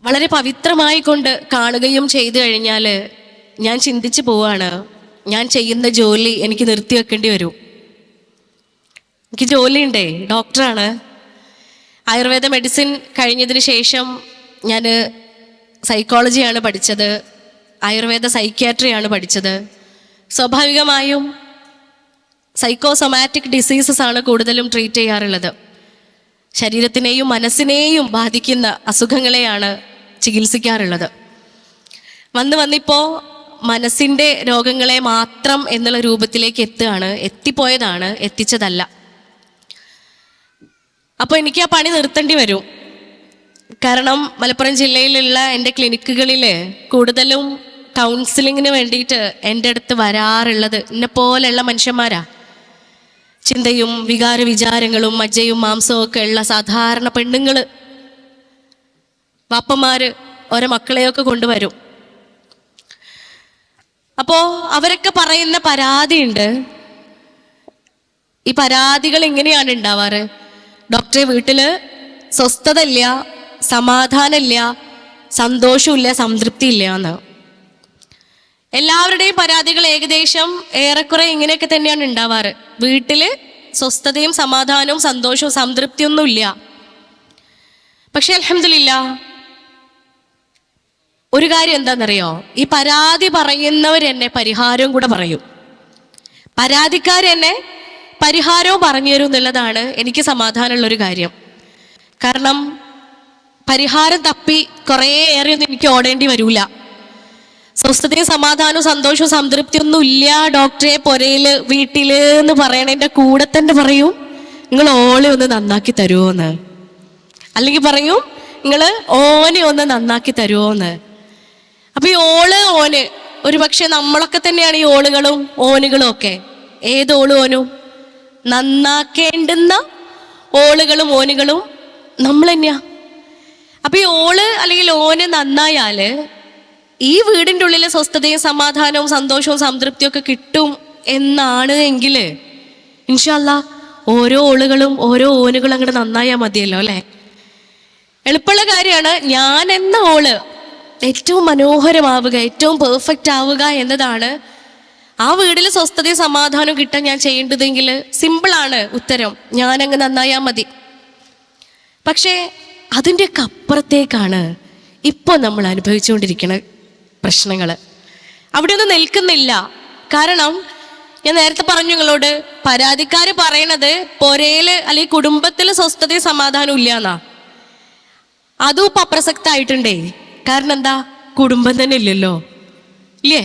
വളരെ പവിത്രമായി കൊണ്ട് കാണുകയും ചെയ്തു കഴിഞ്ഞാൽ ഞാൻ ചിന്തിച്ചു പോവാണ്, ഞാൻ ചെയ്യുന്ന ജോലി എനിക്ക് നിർത്തിവെക്കേണ്ടി വരും. എനിക്ക് ജോലിയുണ്ടേ, ഡോക്ടറാണ്. ആയുർവേദ മെഡിസിൻ കഴിഞ്ഞതിന് ശേഷം ഞാൻ സൈക്കോളജിയാണ് പഠിച്ചത്, ആയുർവേദ സൈക്യാട്രിയാണ് പഠിച്ചത്. സ്വാഭാവികമായും സൈക്കോസൊമാറ്റിക് ഡിസീസസ് ആണ് കൂടുതലും ട്രീറ്റ് ചെയ്യാറുള്ളത്. ശരീരത്തിനെയും മനസ്സിനെയും ബാധിക്കുന്ന അസുഖങ്ങളെയാണ് ചികിത്സിക്കാറുള്ളത്. വന്നിപ്പോൾ മനസ്സിൻ്റെ രോഗങ്ങളെ മാത്രം എന്നുള്ള രൂപത്തിലേക്ക് എത്തിപ്പോയതാണ്, എത്തിച്ചതല്ല. അപ്പോൾ എനിക്ക് ആ പണി നിർത്തേണ്ടി വരും. കാരണം മലപ്പുറം ജില്ലയിലുള്ള എൻ്റെ ക്ലിനിക്കുകളിൽ കൂടുതലും കൗൺസിലിങ്ങിന് വേണ്ടിയിട്ട് എൻ്റെ അടുത്ത് വരാറുള്ളത് എന്നെ പോലെയുള്ള മനുഷ്യന്മാരാ. ചിന്തയും വികാര വിചാരങ്ങളും മജ്ജയും മാംസവും ഒക്കെ ഉള്ള സാധാരണ പെണ്ണുങ്ങൾ, വാപ്പന്മാർ ഓരോ മക്കളെയൊക്കെ കൊണ്ടുവരും. അപ്പോൾ അവരൊക്കെ പറയുന്ന പരാതിയുണ്ട്. ഈ പരാതികൾ ഇങ്ങനെയാണ് ഉണ്ടാവാറ്: ഡോക്ടറെ, വീട്ടിൽ സ്വസ്ഥത ഇല്ല, സമാധാനമില്ല, സന്തോഷമില്ല, സംതൃപ്തി ഇല്ല എന്ന്. എല്ലാവരുടെയും പരാതികൾ ഏകദേശം ഏറെക്കുറെ ഇങ്ങനെയൊക്കെ തന്നെയാണ് ഉണ്ടാവാറ്. വീട്ടിൽ സ്വസ്ഥതയും സമാധാനവും സന്തോഷവും സംതൃപ്തിയൊന്നും ഇല്ല. പക്ഷെ അൽഹംദുലില്ലാ, ഒരു കാര്യം എന്താണെന്നറിയോ? ഈ പരാതി പറയുന്നവരെന്നെ പരിഹാരവും കൂടെ പറയും. പരാതിക്കാരെന്നെ പരിഹാരവും പറഞ്ഞു തരും എന്നുള്ളതാണ് എനിക്ക് സമാധാനമുള്ളൊരു കാര്യം. കാരണം പരിഹാരം തപ്പി കുറേ ഏറെയൊന്നും എനിക്ക് ഓടേണ്ടി വരൂല. സ്വസ്ഥതയും സമാധാനവും സന്തോഷവും സംതൃപ്തിയൊന്നും ഇല്ല ഡോക്ടറെ പൊരയില് വീട്ടില് എന്ന് പറയണതിൻ്റെ കൂടെ തന്നെ പറയും, നിങ്ങൾ ഓളെ ഒന്ന് നന്നാക്കി തരുമോന്ന്, അല്ലെങ്കിൽ പറയും നിങ്ങൾ ഓനെ ഒന്ന് നന്നാക്കി തരുമോന്ന്. അപ്പൊ ഈ ഓന് ഒരു പക്ഷെ നമ്മളൊക്കെ തന്നെയാണ് ഈ ഓളുകളും ഓനുകളും ഒക്കെ. ഏത് ഓളും നന്നാക്കേണ്ടുന്ന ഓളുകളും ഓനുകളും നമ്മൾ തന്നെയാ. അപ്പൊ ഈ ഓള് അല്ലെങ്കിൽ ഓന് നന്നായാല് ഈ വീടിൻ്റെ ഉള്ളിൽ സ്വസ്ഥതയും സമാധാനവും സന്തോഷവും സംതൃപ്തിയും ഒക്കെ കിട്ടും എന്നാണ് എങ്കിൽ ഇൻഷാ അല്ലാഹ് ഓരോ ഓളുകളും ഓരോ ഓനുകളും അങ്ങോട്ട് നന്നായാൽ മതിയല്ലോ അല്ലേ? എളുപ്പമുള്ള കാര്യമാണ്. ഞാൻ എന്ന ഓള് ഏറ്റവും മനോഹരമാവുക, ഏറ്റവും പെർഫെക്റ്റ് ആവുക എന്നതാണ് ആ വീട്ടിൽ സ്വസ്ഥതയും സമാധാനവും കിട്ടാൻ ഞാൻ ചെയ്യേണ്ടതെങ്കിൽ സിമ്പിളാണ് ഉത്തരം, ഞാനങ്ങ് നന്നായാൽ മതി. പക്ഷേ അതിൻ്റെയൊക്കെ അപ്പുറത്തേക്കാണ് ഇപ്പോൾ നമ്മൾ അനുഭവിച്ചുകൊണ്ടിരിക്കുന്ന പ്രശ്നങ്ങൾ. അവിടെ ഒന്നും നിൽക്കുന്നില്ല. കാരണം ഞാൻ നേരത്തെ പറഞ്ഞു നിങ്ങളോട്, പരാതിക്കാർ പറയണത് പൊരയിൽ അല്ലെങ്കിൽ കുടുംബത്തിൽ സ്വസ്ഥതയും സമാധാനവും ഇല്ല എന്നാ. അതും ഇപ്പം അപ്രസക്തമായിട്ടുണ്ടേ. കാരണം എന്താ? കുടുംബം തന്നെ ഇല്ലല്ലോ, ഇല്ലേ?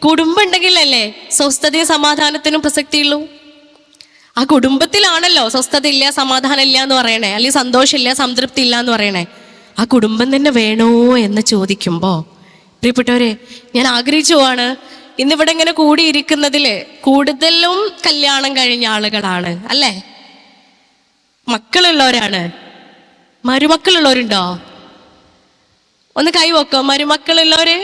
കുടുംബം ഉണ്ടെങ്കിലല്ലേ സ്വസ്ഥതയും സമാധാനത്തിനും പ്രസക്തിയുള്ളൂ. ആ കുടുംബത്തിലാണല്ലോ സ്വസ്ഥത ഇല്ല, സമാധാനം ഇല്ല എന്ന് പറയണേ, അല്ലെങ്കിൽ സന്തോഷമില്ല, സംതൃപ്തി ഇല്ല എന്ന് പറയണേ. ആ കുടുംബം തന്നെ വേണോ എന്ന് ചോദിക്കുമ്പോൾ പ്രിയപ്പെട്ടവരെ, ഞാൻ ആഗ്രഹിച്ചു പോവാണ്, ഇന്നിവിടെ ഇങ്ങനെ കൂടിയിരിക്കുന്നതിൽ കൂടുതലും കല്യാണം കഴിഞ്ഞ ആളുകളാണ് അല്ലേ? മക്കളുള്ളവരാണ്. മരുമക്കളുള്ളവരുണ്ടോ? ഒന്ന് കൈ വെക്കോ, മരുമക്കളുള്ളവര്.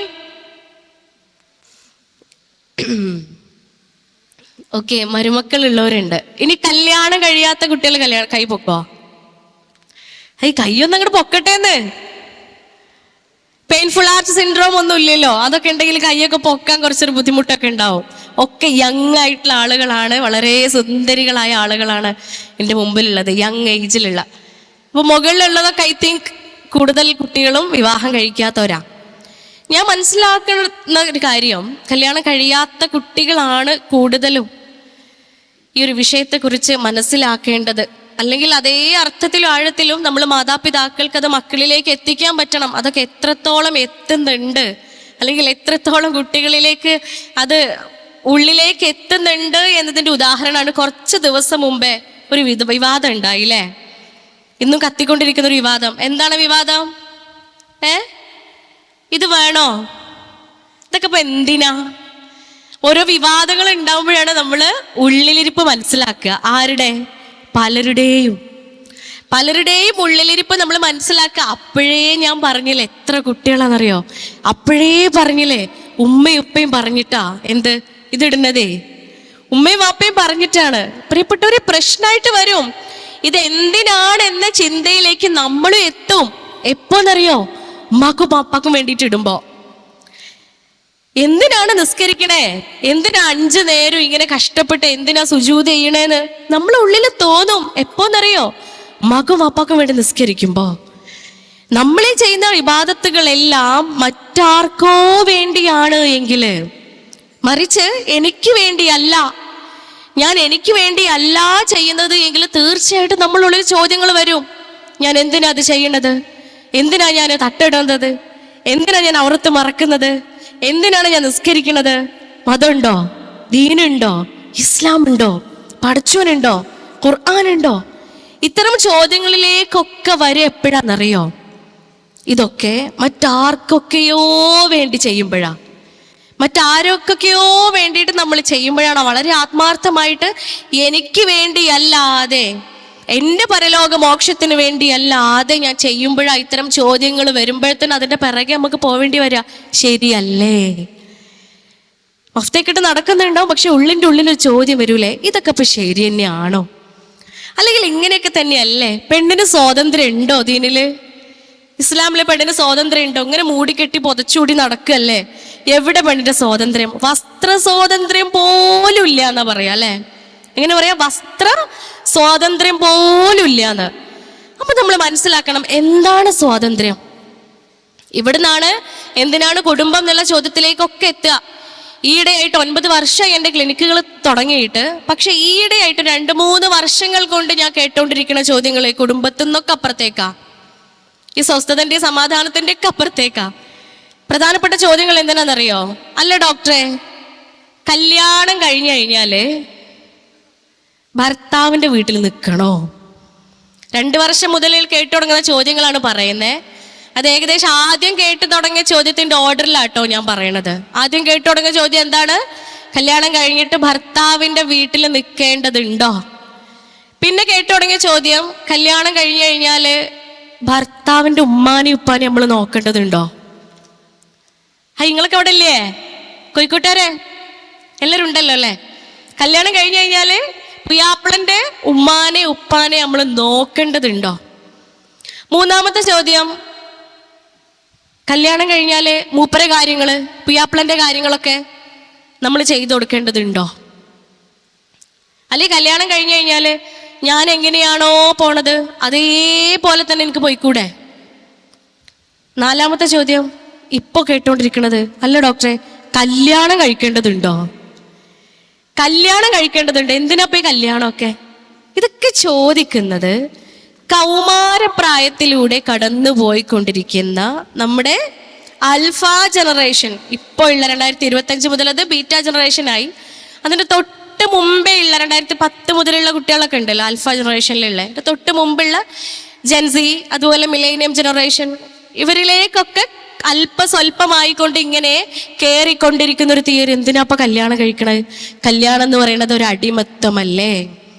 ഓക്കെ, മരുമക്കളുള്ളവരുണ്ട്. ഇനി കല്യാണം കഴിയാത്ത കുട്ടികൾ കൈ പൊക്കോ. കൈയൊന്നും അങ്ങോട്ട് പൊക്കട്ടേന്ന്. പെയിൻഫുൾ ആർട്ട് സിൻഡ്രോം ഒന്നും ഇല്ലല്ലോ. അതൊക്കെ ഉണ്ടെങ്കിൽ കൈയൊക്കെ പൊക്കാൻ കുറച്ചൊരു ബുദ്ധിമുട്ടൊക്കെ ഉണ്ടാവും. ഒക്കെ യങ് ആയിട്ടുള്ള ആളുകളാണ്, വളരെ സുന്ദരികളായ ആളുകളാണ് എൻ്റെ മുമ്പിലുള്ളത്, യങ് ഏജിലുള്ള. അപ്പോൾ മുകളിലുള്ളതൊക്കെ ഐ തിങ്ക് കൂടുതൽ കുട്ടികളും വിവാഹം കഴിക്കാത്തവരാ. ഞാൻ മനസ്സിലാക്കുന്ന ഒരു കാര്യം, കല്യാണം കഴിയാത്ത കുട്ടികളാണ് കൂടുതലും ഈ ഒരു വിഷയത്തെക്കുറിച്ച് മനസ്സിലാക്കേണ്ടത്. അല്ലെങ്കിൽ അതേ അർത്ഥത്തിലും ആഴത്തിലും നമ്മൾ മാതാപിതാക്കൾക്ക് അത് മക്കളിലേക്ക് എത്തിക്കാൻ പറ്റണം. അതൊക്കെ എത്രത്തോളം എത്തുന്നുണ്ട്, അല്ലെങ്കിൽ എത്രത്തോളം കുട്ടികളിലേക്ക് അത് ഉള്ളിലേക്ക് എത്തുന്നുണ്ട് എന്നതിൻ്റെ ഉദാഹരണമാണ് കുറച്ച് ദിവസം മുമ്പേ ഒരു വിവാദം ഉണ്ടായില്ലേ? ഇന്നും കത്തിക്കൊണ്ടിരിക്കുന്ന ഒരു വിവാദം. എന്താണ് വിവാദം? ഇത് വേണോ? ഇതൊക്കെ ഇപ്പൊ എന്തിനാ? ഓരോ വിവാദങ്ങൾ ഉണ്ടാവുമ്പോഴാണ് നമ്മൾ ഉള്ളിലിരിപ്പ് മനസ്സിലാക്കുക. ആരുടെ? പലരുടെയും ഉള്ളിലിരിപ്പ് നമ്മൾ മനസ്സിലാക്കുക. അപ്പോഴേ ഞാൻ പറഞ്ഞില്ലേ, എത്ര കുട്ടികളാണെന്നറിയോ? അപ്പോഴേ പറഞ്ഞില്ലേ, ഉമ്മയും ഉപ്പയും പറഞ്ഞിട്ടാ ഇതിടുന്നതേ. ഉമ്മയും വാപ്പയും പറഞ്ഞിട്ടാണ്. പ്രിയപ്പെട്ടവരെ, പ്രശ്നമായിട്ട് വരും. ഇത് എന്തിനാണ് എന്ന ചിന്തയിലേക്ക് നമ്മളും എത്തും. എപ്പോന്നറിയോ? ഉമ്മാക്കും പാപ്പാക്കും വേണ്ടിയിട്ട് ഇടുമ്പോ. എന്തിനാണ് നിസ്കരിക്കണേ, എന്തിനാ 5 നേരം ഇങ്ങനെ കഷ്ടപ്പെട്ട് എന്തിനാ സുജൂദ് ചെയ്യണേന്ന് നമ്മളെ ഉള്ളിൽ തോന്നും. എപ്പോന്നറിയോ? ഉമ്മാക്കും പാപ്പാക്കും വേണ്ടി നിസ്കരിക്കുമ്പോ. നമ്മളീ ചെയ്യുന്ന ഇബാദത്തുകളെല്ലാം മറ്റാർക്കോ വേണ്ടിയാണ് എങ്കില്, മറിച്ച് എനിക്ക് വേണ്ടിയല്ല, ഞാൻ എനിക്ക് വേണ്ടിയല്ല ചെയ്യുന്നത് എങ്കിൽ തീർച്ചയായിട്ടും നമ്മളുള്ളിൽ ചോദ്യങ്ങൾ വരും. ഞാൻ എന്തിനാ അത് ചെയ്യണത്? എന്തിനാ ഞാൻ തട്ടിടുന്നത്? എന്തിനാ ഞാൻ ഔറത്ത് മറക്കുന്നത്? എന്തിനാണ് ഞാൻ നിസ്കരിക്കുന്നത്? മതമുണ്ടോ? ദീനുണ്ടോ? ഇസ്ലാം ഉണ്ടോ? പടച്ചോനുണ്ടോ? ഖുർആനുണ്ടോ? ഇത്തരം ചോദ്യങ്ങളിലേക്കൊക്കെ വരെ എപ്പോഴാണെന്നറിയോ? ഇതൊക്കെ മറ്റാർക്കൊക്കെയോ വേണ്ടി ചെയ്യുമ്പോഴാ, മറ്റാരൊക്കെയോ വേണ്ടിയിട്ട് നമ്മൾ ചെയ്യുമ്പോഴാണ് വളരെ ആത്മാർത്ഥമായിട്ട് എനിക്ക് വേണ്ടിയല്ലാതെ, എൻ്റെ പരലോക മോക്ഷത്തിന് വേണ്ടിയല്ലാതെ ഞാൻ ചെയ്യുമ്പോഴാണ് ഇത്തരം ചോദ്യങ്ങൾ വരുമ്പോഴത്തേനും അതിൻ്റെ പിറകെ നമുക്ക് പോവേണ്ടി വരിക. ശരിയല്ലേ? മഫ്തേക്കിട്ട് നടക്കുന്നുണ്ടാവും, പക്ഷെ ഉള്ളിൻ്റെ ഉള്ളിലൊരു ചോദ്യം വരൂലേ, ഇതൊക്കെ ഇപ്പൊ ശരി തന്നെയാണോ? അല്ലെങ്കിൽ ഇങ്ങനെയൊക്കെ തന്നെയല്ലേ? പെണ്ണിന് സ്വാതന്ത്ര്യം ഉണ്ടോ ദീനില്? ഇസ്ലാമിലെ പെണ്ണിന് സ്വാതന്ത്ര്യം ഉണ്ടോ? ഇങ്ങനെ മൂടിക്കെട്ടി പൊതച്ചൂടി നടക്കല്ലേ? എവിടെ പെണ്ണിന്റെ സ്വാതന്ത്ര്യം? വസ്ത്ര സ്വാതന്ത്ര്യം പോലും ഇല്ല എന്നാ പറയാ അല്ലെ? എങ്ങനെ പറയാ? വസ്ത്ര സ്വാതന്ത്ര്യം പോലും ഇല്ലാന്ന്. അപ്പൊ നമ്മൾ മനസ്സിലാക്കണം എന്താണ് സ്വാതന്ത്ര്യം. ഇവിടുന്നാണ് എന്തിനാണ് കുടുംബം എന്നുള്ള ചോദ്യത്തിലേക്കൊക്കെ എത്തുക. ഈയിടെയായിട്ട് 9 വർഷം എൻ്റെ ക്ലിനിക്കുകൾ തുടങ്ങിയിട്ട്, പക്ഷെ ഈയിടെയായിട്ട് 2-3 വർഷങ്ങൾ കൊണ്ട് ഞാൻ കേട്ടോണ്ടിരിക്കുന്ന ചോദ്യങ്ങൾ കുടുംബത്തിൽ നിന്നൊക്കെ അപ്പുറത്തേക്കാ, ഈ സ്വസ്ഥതന്റെ സമാധാനത്തിന്റെ ഒക്കെ അപ്പുറത്തേക്കാ. പ്രധാനപ്പെട്ട ചോദ്യങ്ങൾ എന്തിനാണെന്നറിയോ? അല്ല ഡോക്ടറെ, കല്യാണം കഴിഞ്ഞു കഴിഞ്ഞാല് ഭർത്താവിന്റെ വീട്ടിൽ നിൽക്കണോ? 2 വർഷം മുതൽ കേട്ടു തുടങ്ങുന്ന ചോദ്യങ്ങളാണ് പറയുന്നത്. അത് ഏകദേശം ആദ്യം കേട്ടു തുടങ്ങിയ ചോദ്യത്തിന്റെ ഓർഡറിലാട്ടോ ഞാൻ പറയണത്. ആദ്യം കേട്ടു തുടങ്ങിയ ചോദ്യം എന്താണ്? കല്യാണം കഴിഞ്ഞിട്ട് ഭർത്താവിന്റെ വീട്ടിൽ നിൽക്കേണ്ടതുണ്ടോ? പിന്നെ കേട്ടു തുടങ്ങിയ ചോദ്യം, കല്യാണം കഴിഞ്ഞു കഴിഞ്ഞാല് ഭർത്താവിന്റെ ഉമ്മാനെയും ഉപ്പാനെയും നമ്മൾ നോക്കേണ്ടതുണ്ടോ? നിങ്ങളൊക്കെ അവിടെ ഇല്ലേ? കോഴിക്കോട്ടുകാരെ എല്ലാവരും ഉണ്ടല്ലോ അല്ലെ? കല്യാണം കഴിഞ്ഞു കഴിഞ്ഞാല് പുയ്യാപ്പിളന്റെ ഉമ്മാനെ ഉപ്പാനെ നമ്മൾ നോക്കേണ്ടതുണ്ടോ? മൂന്നാമത്തെ ചോദ്യം, കല്യാണം കഴിഞ്ഞാല് മൂപ്പരെ കാര്യങ്ങള്, പുയ്യാപ്പിളന്റെ കാര്യങ്ങളൊക്കെ നമ്മൾ ചെയ്തു കൊടുക്കേണ്ടതുണ്ടോ? അല്ലെങ്കിൽ കല്യാണം കഴിഞ്ഞു കഴിഞ്ഞാല് ഞാൻ എങ്ങനെയാണോ പോണത് അതേപോലെ തന്നെ എനിക്ക് പോയിക്കൂടെ? നാലാമത്തെ ചോദ്യം ഇപ്പൊ കേട്ടോണ്ടിരിക്കണത്, അല്ല ഡോക്ടറെ, കല്യാണം കഴിക്കേണ്ടതുണ്ടോ? കല്യാണം കഴിക്കേണ്ടതുണ്ട്, എന്തിനാ ഈ കല്യാണമൊക്കെ? ഇതൊക്കെ ചോദിക്കുന്നത് കൗമാരപ്രായത്തിലൂടെ കടന്നു പോയിക്കൊണ്ടിരിക്കുന്ന നമ്മുടെ ആൽഫ ജനറേഷൻ, ഇപ്പോൾ ഉള്ള 2025 മുതൽ അത് ബീറ്റ ജനറേഷനായി. അതിന്റെ തൊട്ട് മുമ്പേ ഉള്ള 2010 മുതലുള്ള കുട്ടികളൊക്കെ ഉണ്ടല്ലോ ആൽഫ ജനറേഷനിലുള്ള, തൊട്ട് മുമ്പുള്ള ജെൻസി, അതുപോലെ മിലേനിയം ജനറേഷൻ, ഇവരിലേക്കൊക്കെ അല്പസ്വല്പമായിക്കൊണ്ട് ഇങ്ങനെ കേറിക്കൊണ്ടിരിക്കുന്ന ഒരു തിയറി. എന്തിനാ ഇപ്പൊ കല്യാണം കഴിക്കണത്? കല്യാണം എന്ന് പറയുന്നത് ഒരു അടിമത്തമല്ലേ?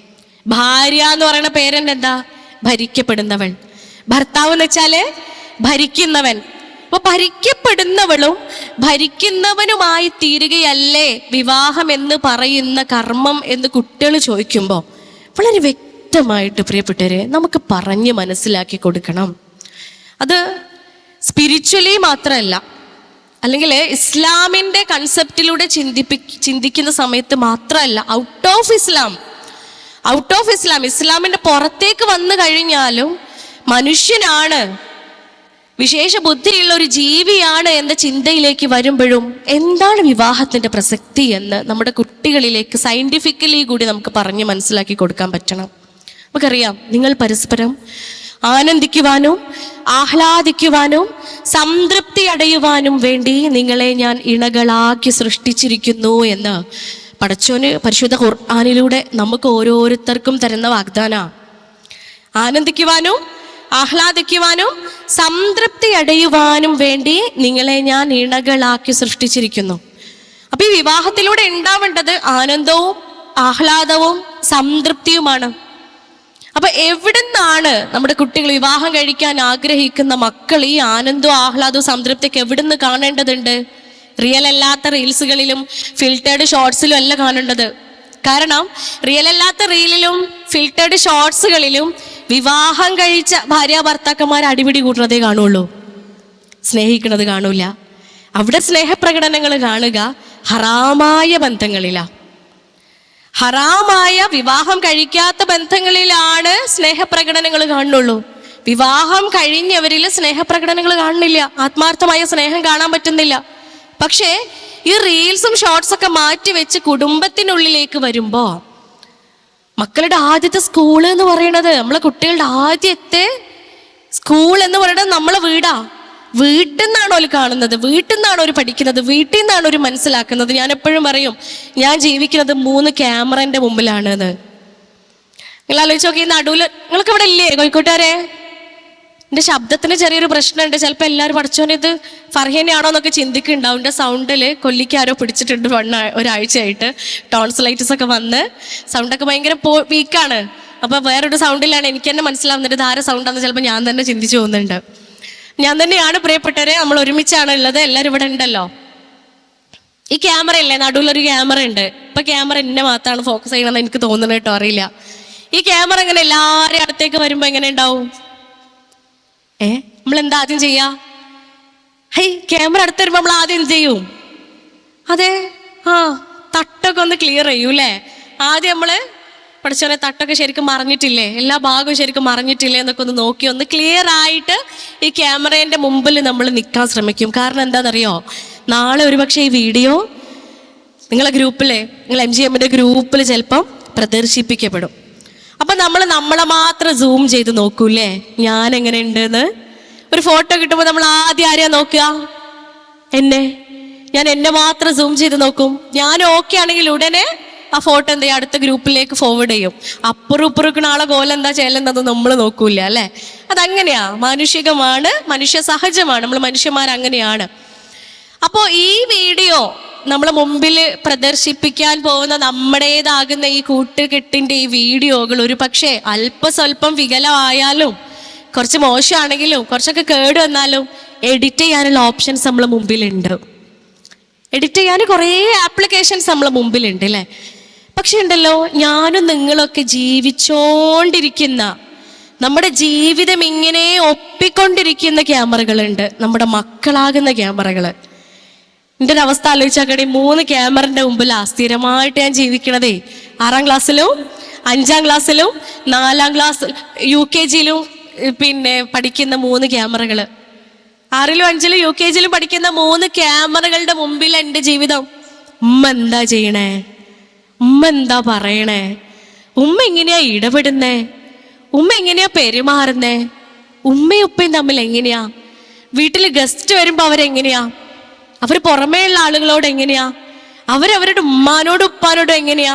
ഭാര്യ എന്ന് പറയുന്ന പേരെന്താ? ഭരിക്കപ്പെടുന്നവൻ. ഭർത്താവ് എന്ന് വെച്ചാല് ഭരിക്കുന്നവൻ. അപ്പൊ ഭരിക്കപ്പെടുന്നവളും ഭരിക്കുന്നവനുമായി തീരുകയല്ലേ വിവാഹം എന്ന് പറയുന്ന കർമ്മം എന്ന് കുട്ടികൾ ചോദിക്കുമ്പോൾ വളരെ വ്യക്തമായിട്ട് പ്രിയപ്പെട്ടവരെ നമുക്ക് പറഞ്ഞ് മനസ്സിലാക്കി കൊടുക്കണം. അത് സ്പിരിച്വലി മാത്രമല്ല, അല്ലെങ്കിൽ ഇസ്ലാമിന്റെ കൺസെപ്റ്റിലൂടെ ചിന്തിക്കുന്ന സമയത്ത് മാത്രമല്ല, ഔട്ട് ഓഫ് ഇസ്ലാം ഇസ്ലാമിന്റെ പുറത്തേക്ക് വന്നു കഴിഞ്ഞാലും മനുഷ്യനാണ്, വിശേഷ ബുദ്ധിയുള്ള ഒരു ജീവിയാണ് എന്ന ചിന്തയിലേക്ക് വരുമ്പോഴും എന്താണ് വിവാഹത്തിന്റെ പ്രസക്തി എന്ന് നമ്മുടെ കുട്ടികളിലേക്ക് സയന്റിഫിക്കലി കൂടി നമുക്ക് പറഞ്ഞ് മനസ്സിലാക്കി കൊടുക്കാൻ പറ്റണം. നമുക്കറിയാം, നിങ്ങൾ പരസ്പരം ആനന്ദിക്കുവാനും ആഹ്ലാദിക്കുവാനും സംതൃപ്തി അടയുവാനും വേണ്ടി നിങ്ങളെ ഞാൻ ഇണകളാക്കി സൃഷ്ടിച്ചിരിക്കുന്നു എന്ന് പടച്ചോന് പരിശുദ്ധ ഖുർആനിലൂടെ നമുക്ക് ഓരോരുത്തർക്കും തരുന്ന വാഗ്ദാന. ആനന്ദിക്കുവാനും ആഹ്ലാദിക്കുവാനും സംതൃപ്തി അടയുവാനും വേണ്ടി നിങ്ങളെ ഞാൻ ഇണകളാക്കി സൃഷ്ടിച്ചിരിക്കുന്നു. അപ്പൊ ഈ വിവാഹത്തിലൂടെ ഉണ്ടാവേണ്ടത് ആനന്ദവും ആഹ്ലാദവും സംതൃപ്തിയുമാണ്. അപ്പൊ എവിടുന്നാണ് നമ്മുടെ കുട്ടികൾ, വിവാഹം കഴിക്കാൻ ആഗ്രഹിക്കുന്ന മക്കൾ ഈ ആനന്ദവും ആഹ്ലാദവും സംതൃപ്തിയൊക്കെ എവിടുന്ന് കാണേണ്ടതുണ്ട്? റിയൽ അല്ലാത്ത റീൽസുകളിലും ഫിൽറ്റേർഡ് ഷോർട്സിലും അല്ല കാണേണ്ടത്. കാരണം റിയൽ അല്ലാത്ത റീലിലും ഫിൽറ്റേർഡ് ഷോർട്സുകളിലും വിവാഹം കഴിച്ച ഭാര്യ ഭർത്താക്കന്മാർ അടിപിടി കൂട്ടുന്നതേ കാണുള്ളൂ. സ്നേഹിക്കുന്നത് കാണൂല. അവിടെ സ്നേഹപ്രകടനങ്ങൾ കാണുക ഹറാമായ ബന്ധങ്ങളിലാ. ഹറാമായ വിവാഹം കഴിക്കാത്ത ബന്ധങ്ങളിലാണ് സ്നേഹപ്രകടനങ്ങൾ കാണുള്ളൂ. വിവാഹം കഴിഞ്ഞവരിൽ സ്നേഹപ്രകടനങ്ങൾ കാണുന്നില്ല, ആത്മാർത്ഥമായ സ്നേഹം കാണാൻ പറ്റുന്നില്ല. പക്ഷേ ഈ റീൽസും ഷോർട്സ് ഒക്കെ മാറ്റി വെച്ച് കുടുംബത്തിനുള്ളിലേക്ക് വരുമ്പോ മക്കളുടെ ആദ്യത്തെ സ്കൂൾ എന്ന് പറയുന്നത്, നമ്മളെ കുട്ടികളുടെ ആദ്യത്തെ സ്കൂൾ എന്ന് പറയുന്നത് നമ്മളെ വീടാ. വീട്ടിൽ നിന്നാണ് അവർ കാണുന്നത്, വീട്ടിൽ നിന്നാണ് അവർ പഠിക്കുന്നത്, വീട്ടിൽ നിന്നാണ് അവർ മനസ്സിലാക്കുന്നത്. ഞാൻ എപ്പോഴും പറയും, ഞാൻ ജീവിക്കുന്നത് 3 ക്യാമറന്റെ മുമ്പിലാണെന്ന്. നിങ്ങൾ ആലോചിച്ച് നോക്കി, നടുവിൽ നിങ്ങൾക്ക് ഇവിടെ ഇല്ലേ കോഴിക്കോട്ടുകാരെ? എൻ്റെ ശബ്ദത്തിന് ചെറിയൊരു പ്രശ്നമുണ്ട്. ചിലപ്പോൾ എല്ലാവരും പഠിച്ചോനെ ഇത് ഫർഹീനെയാണോ എന്നൊക്കെ ചിന്തിക്കുന്നുണ്ടാവും. എൻ്റെ സൗണ്ടിൽ കൊല്ലിക്കാരോ പിടിച്ചിട്ടുണ്ട് ഒരാഴ്ചയായിട്ട്. ടോൺസിലൈറ്റിസ് ഒക്കെ വന്ന് സൗണ്ടൊക്കെ ഭയങ്കര വീക്കാണ്. അപ്പോൾ വേറൊരു സൗണ്ടിലാണ് എനിക്ക് തന്നെ മനസ്സിലാവുന്നത് ഇത് ആരെ സൗണ്ടാന്ന് ചിലപ്പോൾ ഞാൻ തന്നെ ചിന്തിച്ചു പോകുന്നുണ്ട്. ഞാൻ തന്നെയാണ് പ്രിയപ്പെട്ടവരെ, നമ്മൾ ഒരുമിച്ചാണ് ഉള്ളത്, എല്ലാവരും ഇവിടെ ഉണ്ടല്ലോ. ഈ ക്യാമറ ഇല്ലേ, നടുവിലൊരു ക്യാമറ ഉണ്ട്. ഇപ്പൊ ക്യാമറ എന്നെ മാത്രമാണ് ഫോക്കസ് ചെയ്യണമെന്ന് എനിക്ക് തോന്നുന്നത് കേട്ടോ, അറിയില്ല. ഈ ക്യാമറ ഇങ്ങനെ എല്ലാവരും അടുത്തേക്ക് വരുമ്പോ എങ്ങനെ ഉണ്ടാവും? നമ്മൾ എന്താ ആദ്യം ചെയ്യാ? ക്യാമറ അടുത്ത് വരുമ്പോ നമ്മൾ ആദ്യം എന്ത് ചെയ്യും? അതെ, തട്ടൊക്കെ ഒന്ന് ക്ലിയർ ചെയ്യൂ അല്ലേ? ആദ്യം നമ്മള് പഠിച്ചോനെ തട്ടൊക്കെ ശരിക്കും മറിഞ്ഞിട്ടില്ലേ, എല്ലാ ഭാഗവും ശരിക്കും മറിഞ്ഞിട്ടില്ലേ എന്നൊക്കെ ഒന്ന് നോക്കി ഒന്ന് ക്ലിയർ ആയിട്ട് ഈ ക്യാമറേന്റെ മുമ്പിൽ നമ്മൾ നിൽക്കാൻ ശ്രമിക്കും. കാരണം എന്താണെന്നറിയോ, നാളെ ഒരുപക്ഷെ ഈ വീഡിയോ നിങ്ങളെ ഗ്രൂപ്പിലെ, നിങ്ങൾ MGMന്റെ ഗ്രൂപ്പിൽ ചിലപ്പം പ്രദർശിപ്പിക്കപ്പെടും. അപ്പൊ നമ്മളെ മാത്രം സൂം ചെയ്ത് നോക്കൂല്ലേ, ഞാൻ എങ്ങനെ ഉണ്ടെന്ന്. ഒരു ഫോട്ടോ കിട്ടുമ്പോൾ നമ്മൾ ആദ്യം ആരെയാ നോക്കുക? ഞാൻ എന്നെ മാത്രം സൂം ചെയ്ത് നോക്കും. ഞാൻ ഓക്കെ ആണെങ്കിൽ ഉടനെ ആ ഫോട്ടോ എന്ത് ചെയ്യും, അടുത്ത ഗ്രൂപ്പിലേക്ക് ഫോർവേഡ് ചെയ്യും. അപ്പുറം ആളെ കോലം എന്താ ചെയ്യുന്നത് നമ്മൾ നോക്കൂല അല്ലെ? അതങ്ങനെയാ, മാനുഷികമാണ്, മനുഷ്യ സഹജമാണ്, നമ്മൾ മനുഷ്യന്മാർ അങ്ങനെയാണ്. അപ്പോൾ ഈ വീഡിയോ നമ്മളെ മുമ്പിൽ പ്രദർശിപ്പിക്കാൻ പോകുന്ന നമ്മുടേതാകുന്ന ഈ കൂട്ടുകെട്ടിന്റെ ഈ വീഡിയോകൾ ഒരു പക്ഷേ അല്പസ്വല്പം വികലമായാലും, കുറച്ച് മോശമാണെങ്കിലും, കുറച്ചൊക്കെ കേട് വന്നാലും എഡിറ്റ് ചെയ്യാനുള്ള ഓപ്ഷൻസ് നമ്മളെ മുമ്പിലുണ്ട്. എഡിറ്റ് ചെയ്യാൻ കുറേ ആപ്ലിക്കേഷൻസ് നമ്മളെ മുമ്പിലുണ്ട് അല്ലേ? പക്ഷെ ഉണ്ടല്ലോ, ഞാനും നിങ്ങളൊക്കെ ജീവിച്ചോണ്ടിരിക്കുന്ന, നമ്മുടെ ജീവിതം ഇങ്ങനെ ഒപ്പിക്കൊണ്ടിരിക്കുന്ന ക്യാമറകളുണ്ട്, നമ്മുടെ മക്കളാകുന്ന ക്യാമറകൾ. എൻ്റെ ഒരു അവസ്ഥ ആലോചിച്ചാക്കണേ, 3 ക്യാമറന്റെ മുമ്പിലാ സ്ഥിരമായിട്ട് ഞാൻ ജീവിക്കണതേ. 6ാം ക്ലാസ്സിലും 5ാം ക്ലാസ്സിലും 4ാം ക്ലാസ് UKG-യിലും പിന്നെ പഠിക്കുന്ന 3 ക്യാമറകള്, 6ലും 5ലും UKG-യിലും പഠിക്കുന്ന 3 ക്യാമറകളുടെ മുമ്പിൽ എൻ്റെ ജീവിതം. ഉമ്മ എന്താ ചെയ്യണേ, ഉമ്മ എന്താ പറയണേ, ഉമ്മ എങ്ങനെയാ ഇടപെടുന്നേ, ഉമ്മ എങ്ങനെയാ പെരുമാറുന്നേ, ഉമ്മയും ഉപ്പയും തമ്മിൽ എങ്ങനെയാ, വീട്ടിൽ ഗസ്റ്റ് വരുമ്പോ അവരെങ്ങനെയാ, അവർ പുറമേ ഉള്ള ആളുകളോട് എങ്ങനെയാ, അവരവരുടെ ഉമ്മാനോടും ഉപ്പാനോടും എങ്ങനെയാ,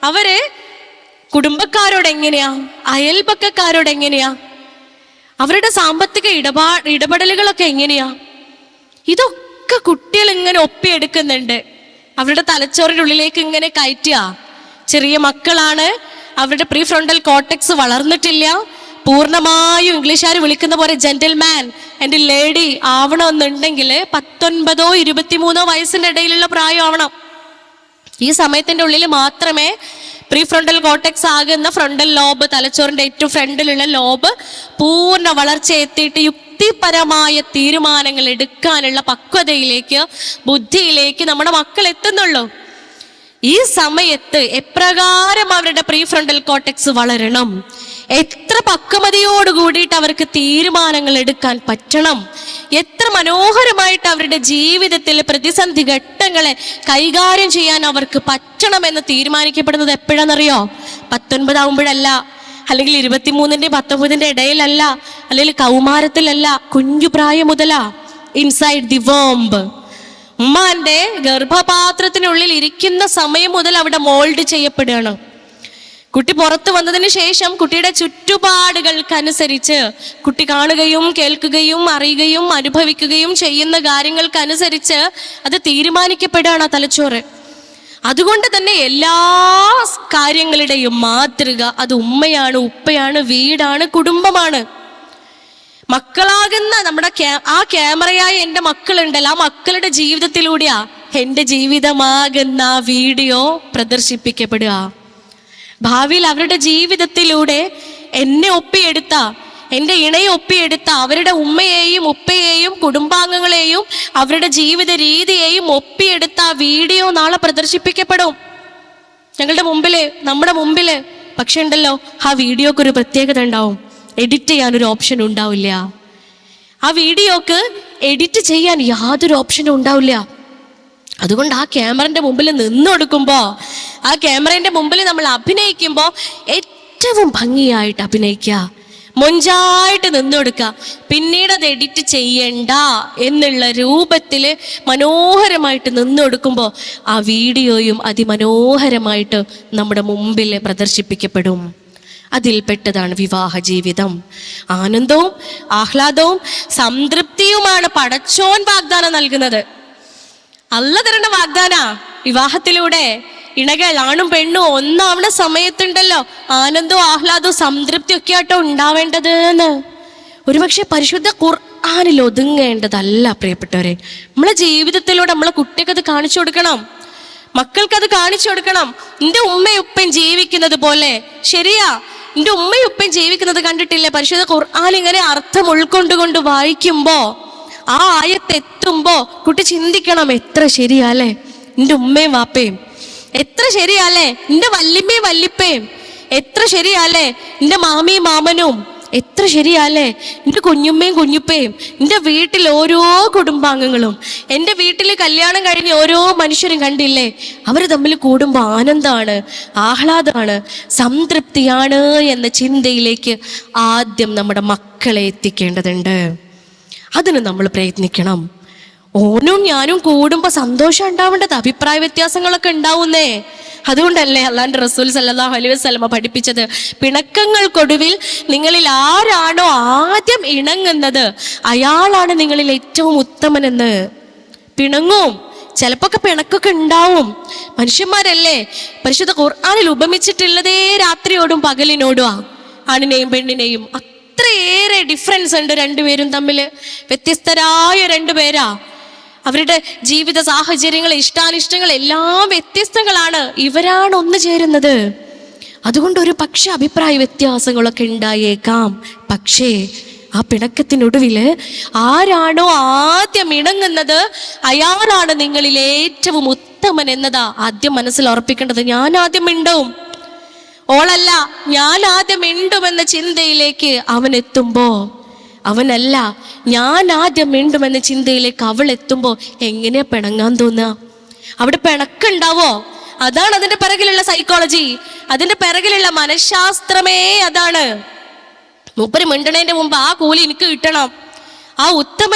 അവര് കുടുംബക്കാരോട് എങ്ങനെയാ, അയൽപക്കക്കാരോട് എങ്ങനെയാ, അവരുടെ സാമ്പത്തിക ഇടപെടലുകളൊക്കെ എങ്ങനെയാ, ഇതൊക്കെ കുട്ടികൾ ഇങ്ങനെ ഒപ്പിയെടുക്കുന്നുണ്ട്. അവരുടെ തലച്ചോറിൻ്റെ ഉള്ളിലേക്ക് ഇങ്ങനെ കയറ്റുക. ചെറിയ മക്കളാണ്, അവരുടെ പ്രീ ഫ്രോണ്ടൽ കോർട്ടെക്സ് വളർന്നിട്ടില്ല. പൂർണ്ണമായും ഇംഗ്ലീഷുകാർ വിളിക്കുന്ന പോലെ ജെന്റിൽമാൻ ആൻഡ് ലേഡി ആവണമെന്നുണ്ടെങ്കിൽ 19 23 വയസ്സിന്റെ ഇടയിലുള്ള പ്രായം ആവണം. ഈ സമയത്തിന്റെ ഉള്ളിൽ മാത്രമേ പ്രീ ഫ്രോണ്ടൽ കോർട്ടെക്സ് ആകുന്ന ഫ്രണ്ടൽ ലോബ്, തലച്ചോറിന്റെ ഏറ്റവും ഫ്രണ്ടിലുള്ള ലോബ് പൂർണ്ണ വളർച്ച എത്തിയിട്ട് യുക്തിപരമായ തീരുമാനങ്ങൾ എടുക്കാനുള്ള പക്വതയിലേക്ക്, ബുദ്ധിയിലേക്ക് നമ്മുടെ മക്കൾ എത്തുന്നുള്ളൂ. ഈ സമയത്ത് എപ്രകാരം അവരുടെ പ്രീ ഫ്രോണ്ടൽ കോർട്ടെക്സ് വളരണം, എത്ര പക്വതയോട് കൂടിയിട്ട് അവർക്ക് തീരുമാനങ്ങൾ എടുക്കാൻ പറ്റണം, എത്ര മനോഹരമായിട്ട് അവരുടെ ജീവിതത്തിൽ പ്രതിസന്ധി ഘട്ടങ്ങളെ കൈകാര്യം ചെയ്യാൻ അവർക്ക് പറ്റണമെന്ന് തീരുമാനിക്കപ്പെടുന്നത് എപ്പോഴാണെന്നറിയോ? 19 ആവുമ്പോഴല്ല, അല്ലെങ്കിൽ 23ന്റെ 19ന്റെ ഇടയിലല്ല, അല്ലെങ്കിൽ കൗമാരത്തിലല്ല, കുഞ്ഞു പ്രായം മുതലാ. ഇൻസൈഡ് ദി വോംബ്, ഉമ്മാന്റെ ഗർഭപാത്രത്തിനുള്ളിൽ ഇരിക്കുന്ന സമയം മുതൽ അവിടെ മോൾഡ് ചെയ്യപ്പെടുകയാണ്. കുട്ടി പുറത്തു വന്നതിന് ശേഷം കുട്ടിയുടെ ചുറ്റുപാടുകൾക്കനുസരിച്ച്, കുട്ടി കാണുകയും കേൾക്കുകയും അറിയുകയും അനുഭവിക്കുകയും ചെയ്യുന്ന കാര്യങ്ങൾക്കനുസരിച്ച് അത് തീരുമാനിക്കപ്പെടുകയാണ് ആ തലച്ചോറ്. അതുകൊണ്ട് തന്നെ എല്ലാ കാര്യങ്ങളുടെയും മാതൃക അത് ഉമ്മയാണ്, ഉപ്പയാണ്, വീടാണ്, കുടുംബമാണ്. മക്കളാകുന്ന നമ്മുടെ ആ ക്യാമറയായ എൻ്റെ മക്കളുണ്ടല്ലോ, ആ മക്കളുടെ ജീവിതത്തിലൂടെയാ എൻ്റെ ജീവിതമാകുന്ന വീഡിയോ പ്രദർശിപ്പിക്കപ്പെടുക. ഭാവിയിൽ അവരുടെ ജീവിതത്തിലൂടെ എന്നെ ഒപ്പിയെടുത്ത, എൻ്റെ ഇണയെ ഒപ്പിയെടുത്ത അവരുടെ ഉമ്മയെയും ഉപ്പയെയും കുടുംബാംഗങ്ങളെയും അവരുടെ ജീവിത രീതിയെയും ഒപ്പിയെടുത്ത ആ വീഡിയോ നാളെ പ്രദർശിപ്പിക്കപ്പെടും ഞങ്ങളുടെ മുമ്പില്, നമ്മുടെ മുമ്പില്. പക്ഷെ ഉണ്ടല്ലോ, ആ വീഡിയോക്ക് ഒരു പ്രത്യേകത ഉണ്ടാവും. എഡിറ്റ് ചെയ്യാനൊരു ഓപ്ഷൻ ഉണ്ടാവില്ല. ആ വീഡിയോക്ക് എഡിറ്റ് ചെയ്യാൻ യാതൊരു ഓപ്ഷനും ഉണ്ടാവില്ല. അതുകൊണ്ട് ആ ക്യാമറന്റെ മുമ്പിൽ നിന്നൊടുക്കുമ്പോൾ, ആ ക്യാമറന്റെ മുമ്പിൽ നമ്മൾ അഭിനയിക്കുമ്പോൾ ഏറ്റവും ഭംഗിയായിട്ട് അഭിനയിക്കുക, മൊഞ്ചായിട്ട് നിന്നൊടുക്കുക. പിന്നീട് അത് എഡിറ്റ് ചെയ്യണ്ട എന്നുള്ള രൂപത്തിൽ മനോഹരമായിട്ട് നിന്നൊടുക്കുമ്പോൾ ആ വീഡിയോയും അതിമനോഹരമായിട്ട് നമ്മുടെ മുമ്പിൽ പ്രദർശിപ്പിക്കപ്പെടും. അതിൽപ്പെട്ടതാണ് വിവാഹ ജീവിതം. ആനന്ദവും ആഹ്ലാദവും സംതൃപ്തിയുമാണ് പടച്ചോൻ വാഗ്ദാനം നൽകുന്നത്. അല്ല തരുന്ന വാഗ്ദാന വിവാഹത്തിലൂടെ ഇണകൾ ആണും പെണ്ണും ഒന്നാവണ സമയത്തുണ്ടല്ലോ ആനന്ദവും ആഹ്ലാദവും സംതൃപ്തി ഒക്കെ ആട്ടോ ഉണ്ടാവേണ്ടത് എന്ന് ഒരുപക്ഷെ പരിശുദ്ധ ഖുർആനിൽ ഒതുങ്ങേണ്ടതല്ല പ്രിയപ്പെട്ടവരെ. നമ്മളെ ജീവിതത്തിലൂടെ നമ്മളെ കുട്ടികൾക്ക് അത് കാണിച്ചു കൊടുക്കണം, മക്കൾക്കത് കാണിച്ചു കൊടുക്കണം. എൻ്റെ ഉമ്മയും ഉപ്പയും ജീവിക്കുന്നത് പോലെ, ശരിയാ, എൻ്റെ ഉമ്മയും ഉപ്പയും ജീവിക്കുന്നത് കണ്ടിട്ടില്ലേ? പരിശുദ്ധ ഖുർആൻ ഇങ്ങനെ അർത്ഥം ഉൾക്കൊണ്ടുകൊണ്ട് വായിക്കുമ്പോ, ആ ആയത്തെത്തുമ്പോ കുട്ടി ചിന്തിക്കണം, എത്ര ശരിയാല്ലേ എൻ്റെ ഉമ്മയും വാപ്പയും, എത്ര ശരിയാല്ലേ എൻ്റെ വല്യമ്മയും വല്യപ്പയും, എത്ര ശരിയാല്ലേ എൻ്റെ മാമിയും മാമനും, എത്ര ശരിയാല്ലേ എൻ്റെ കുഞ്ഞുമ്മയും കുഞ്ഞുപ്പയും, എൻ്റെ വീട്ടിൽ ഓരോ കുടുംബാംഗങ്ങളും, എൻ്റെ വീട്ടിൽ കല്യാണം കഴിഞ്ഞ് ഓരോ മനുഷ്യരും കണ്ടില്ലേ, അവർ തമ്മിൽ കൂടുമ്പോൾ ആനന്ദമാണ്, ആഹ്ലാദമാണ്, സംതൃപ്തിയാണ് എന്ന ചിന്തയിലേക്ക് ആദ്യം നമ്മുടെ മക്കളെ എത്തിക്കേണ്ടതുണ്ട്. അതിന് നമ്മൾ പ്രയത്നിക്കണം. ഓനും ഞാനും കൂടുമ്പോൾ സന്തോഷം ഉണ്ടാവേണ്ടത്, അഭിപ്രായ വ്യത്യാസങ്ങളൊക്കെ ഉണ്ടാവുന്നേ. അതുകൊണ്ടല്ലേ അല്ലാണ്ട് റസൂൽ സല്ലല്ലാഹു അലൈഹി വസല്ലമ പഠിപ്പിച്ചത്, പിണക്കങ്ങൾക്കൊടുവിൽ നിങ്ങളിൽ ആരാണോ ആദ്യം ഇണങ്ങുന്നത് അയാളാണ് നിങ്ങളിൽ ഏറ്റവും ഉത്തമനെന്ന്. പിണങ്ങും, ചിലപ്പോ പിണക്കൊക്കെ ഉണ്ടാവും. മനുഷ്യന്മാരല്ലേ? പരിശുദ്ധ ഖുർആനിൽ ഉപമിച്ചിട്ടുള്ളതേ രാത്രിയോടും പകലിനോടും, ആണിനെയും പെണ്ണിനെയും. അത്രയേറെ ഡിഫറൻസ് ഉണ്ട് രണ്ടുപേരും തമ്മിൽ. വ്യത്യസ്തരായ രണ്ടുപേരാ. അവരുടെ ജീവിത സാഹചര്യങ്ങൾ, ഇഷ്ടാനിഷ്ടങ്ങൾ എല്ലാം വ്യത്യസ്തങ്ങളാണ്. ഇവരാണ് ഒന്നു ചേരുന്നത്. അതുകൊണ്ട് ഒരു പക്ഷെ അഭിപ്രായ വ്യത്യാസങ്ങളൊക്കെ ഉണ്ടായേക്കാം. പക്ഷേ ആ പിണക്കത്തിനൊടുവില് ആരാണോ ആദ്യം ഇണങ്ങുന്നത് അയാളാണ് നിങ്ങളിൽ ഏറ്റവും ഉത്തമൻ എന്നതാ ആദ്യം മനസ്സിൽ ഉറപ്പിക്കേണ്ടത്. ഞാൻ ആദ്യം മിണ്ടും, ഓളല്ല ഞാൻ ആദ്യം മിണ്ടുമെന്ന ചിന്തയിലേക്ക് അവൻ എത്തുമ്പോ, അവനല്ല ഞാൻ ആദ്യം മിണ്ടുമെന്ന ചിന്തയിലേക്ക് അവൾ എത്തുമ്പോ എങ്ങനെയാ പിണങ്ങാൻ തോന്നുക? അവിടെ പിണക്കുണ്ടാവോ? അതാണ് അതിന്റെ പിറകിലുള്ള സൈക്കോളജി, അതിന്റെ പിറകിലുള്ള മനഃശാസ്ത്രമേ അതാണ്. മൂപ്പര് മിണ്ടണേന്റെ മുമ്പ് ആ കൂലി എനിക്ക് കിട്ടണം, ആ ഉത്തമ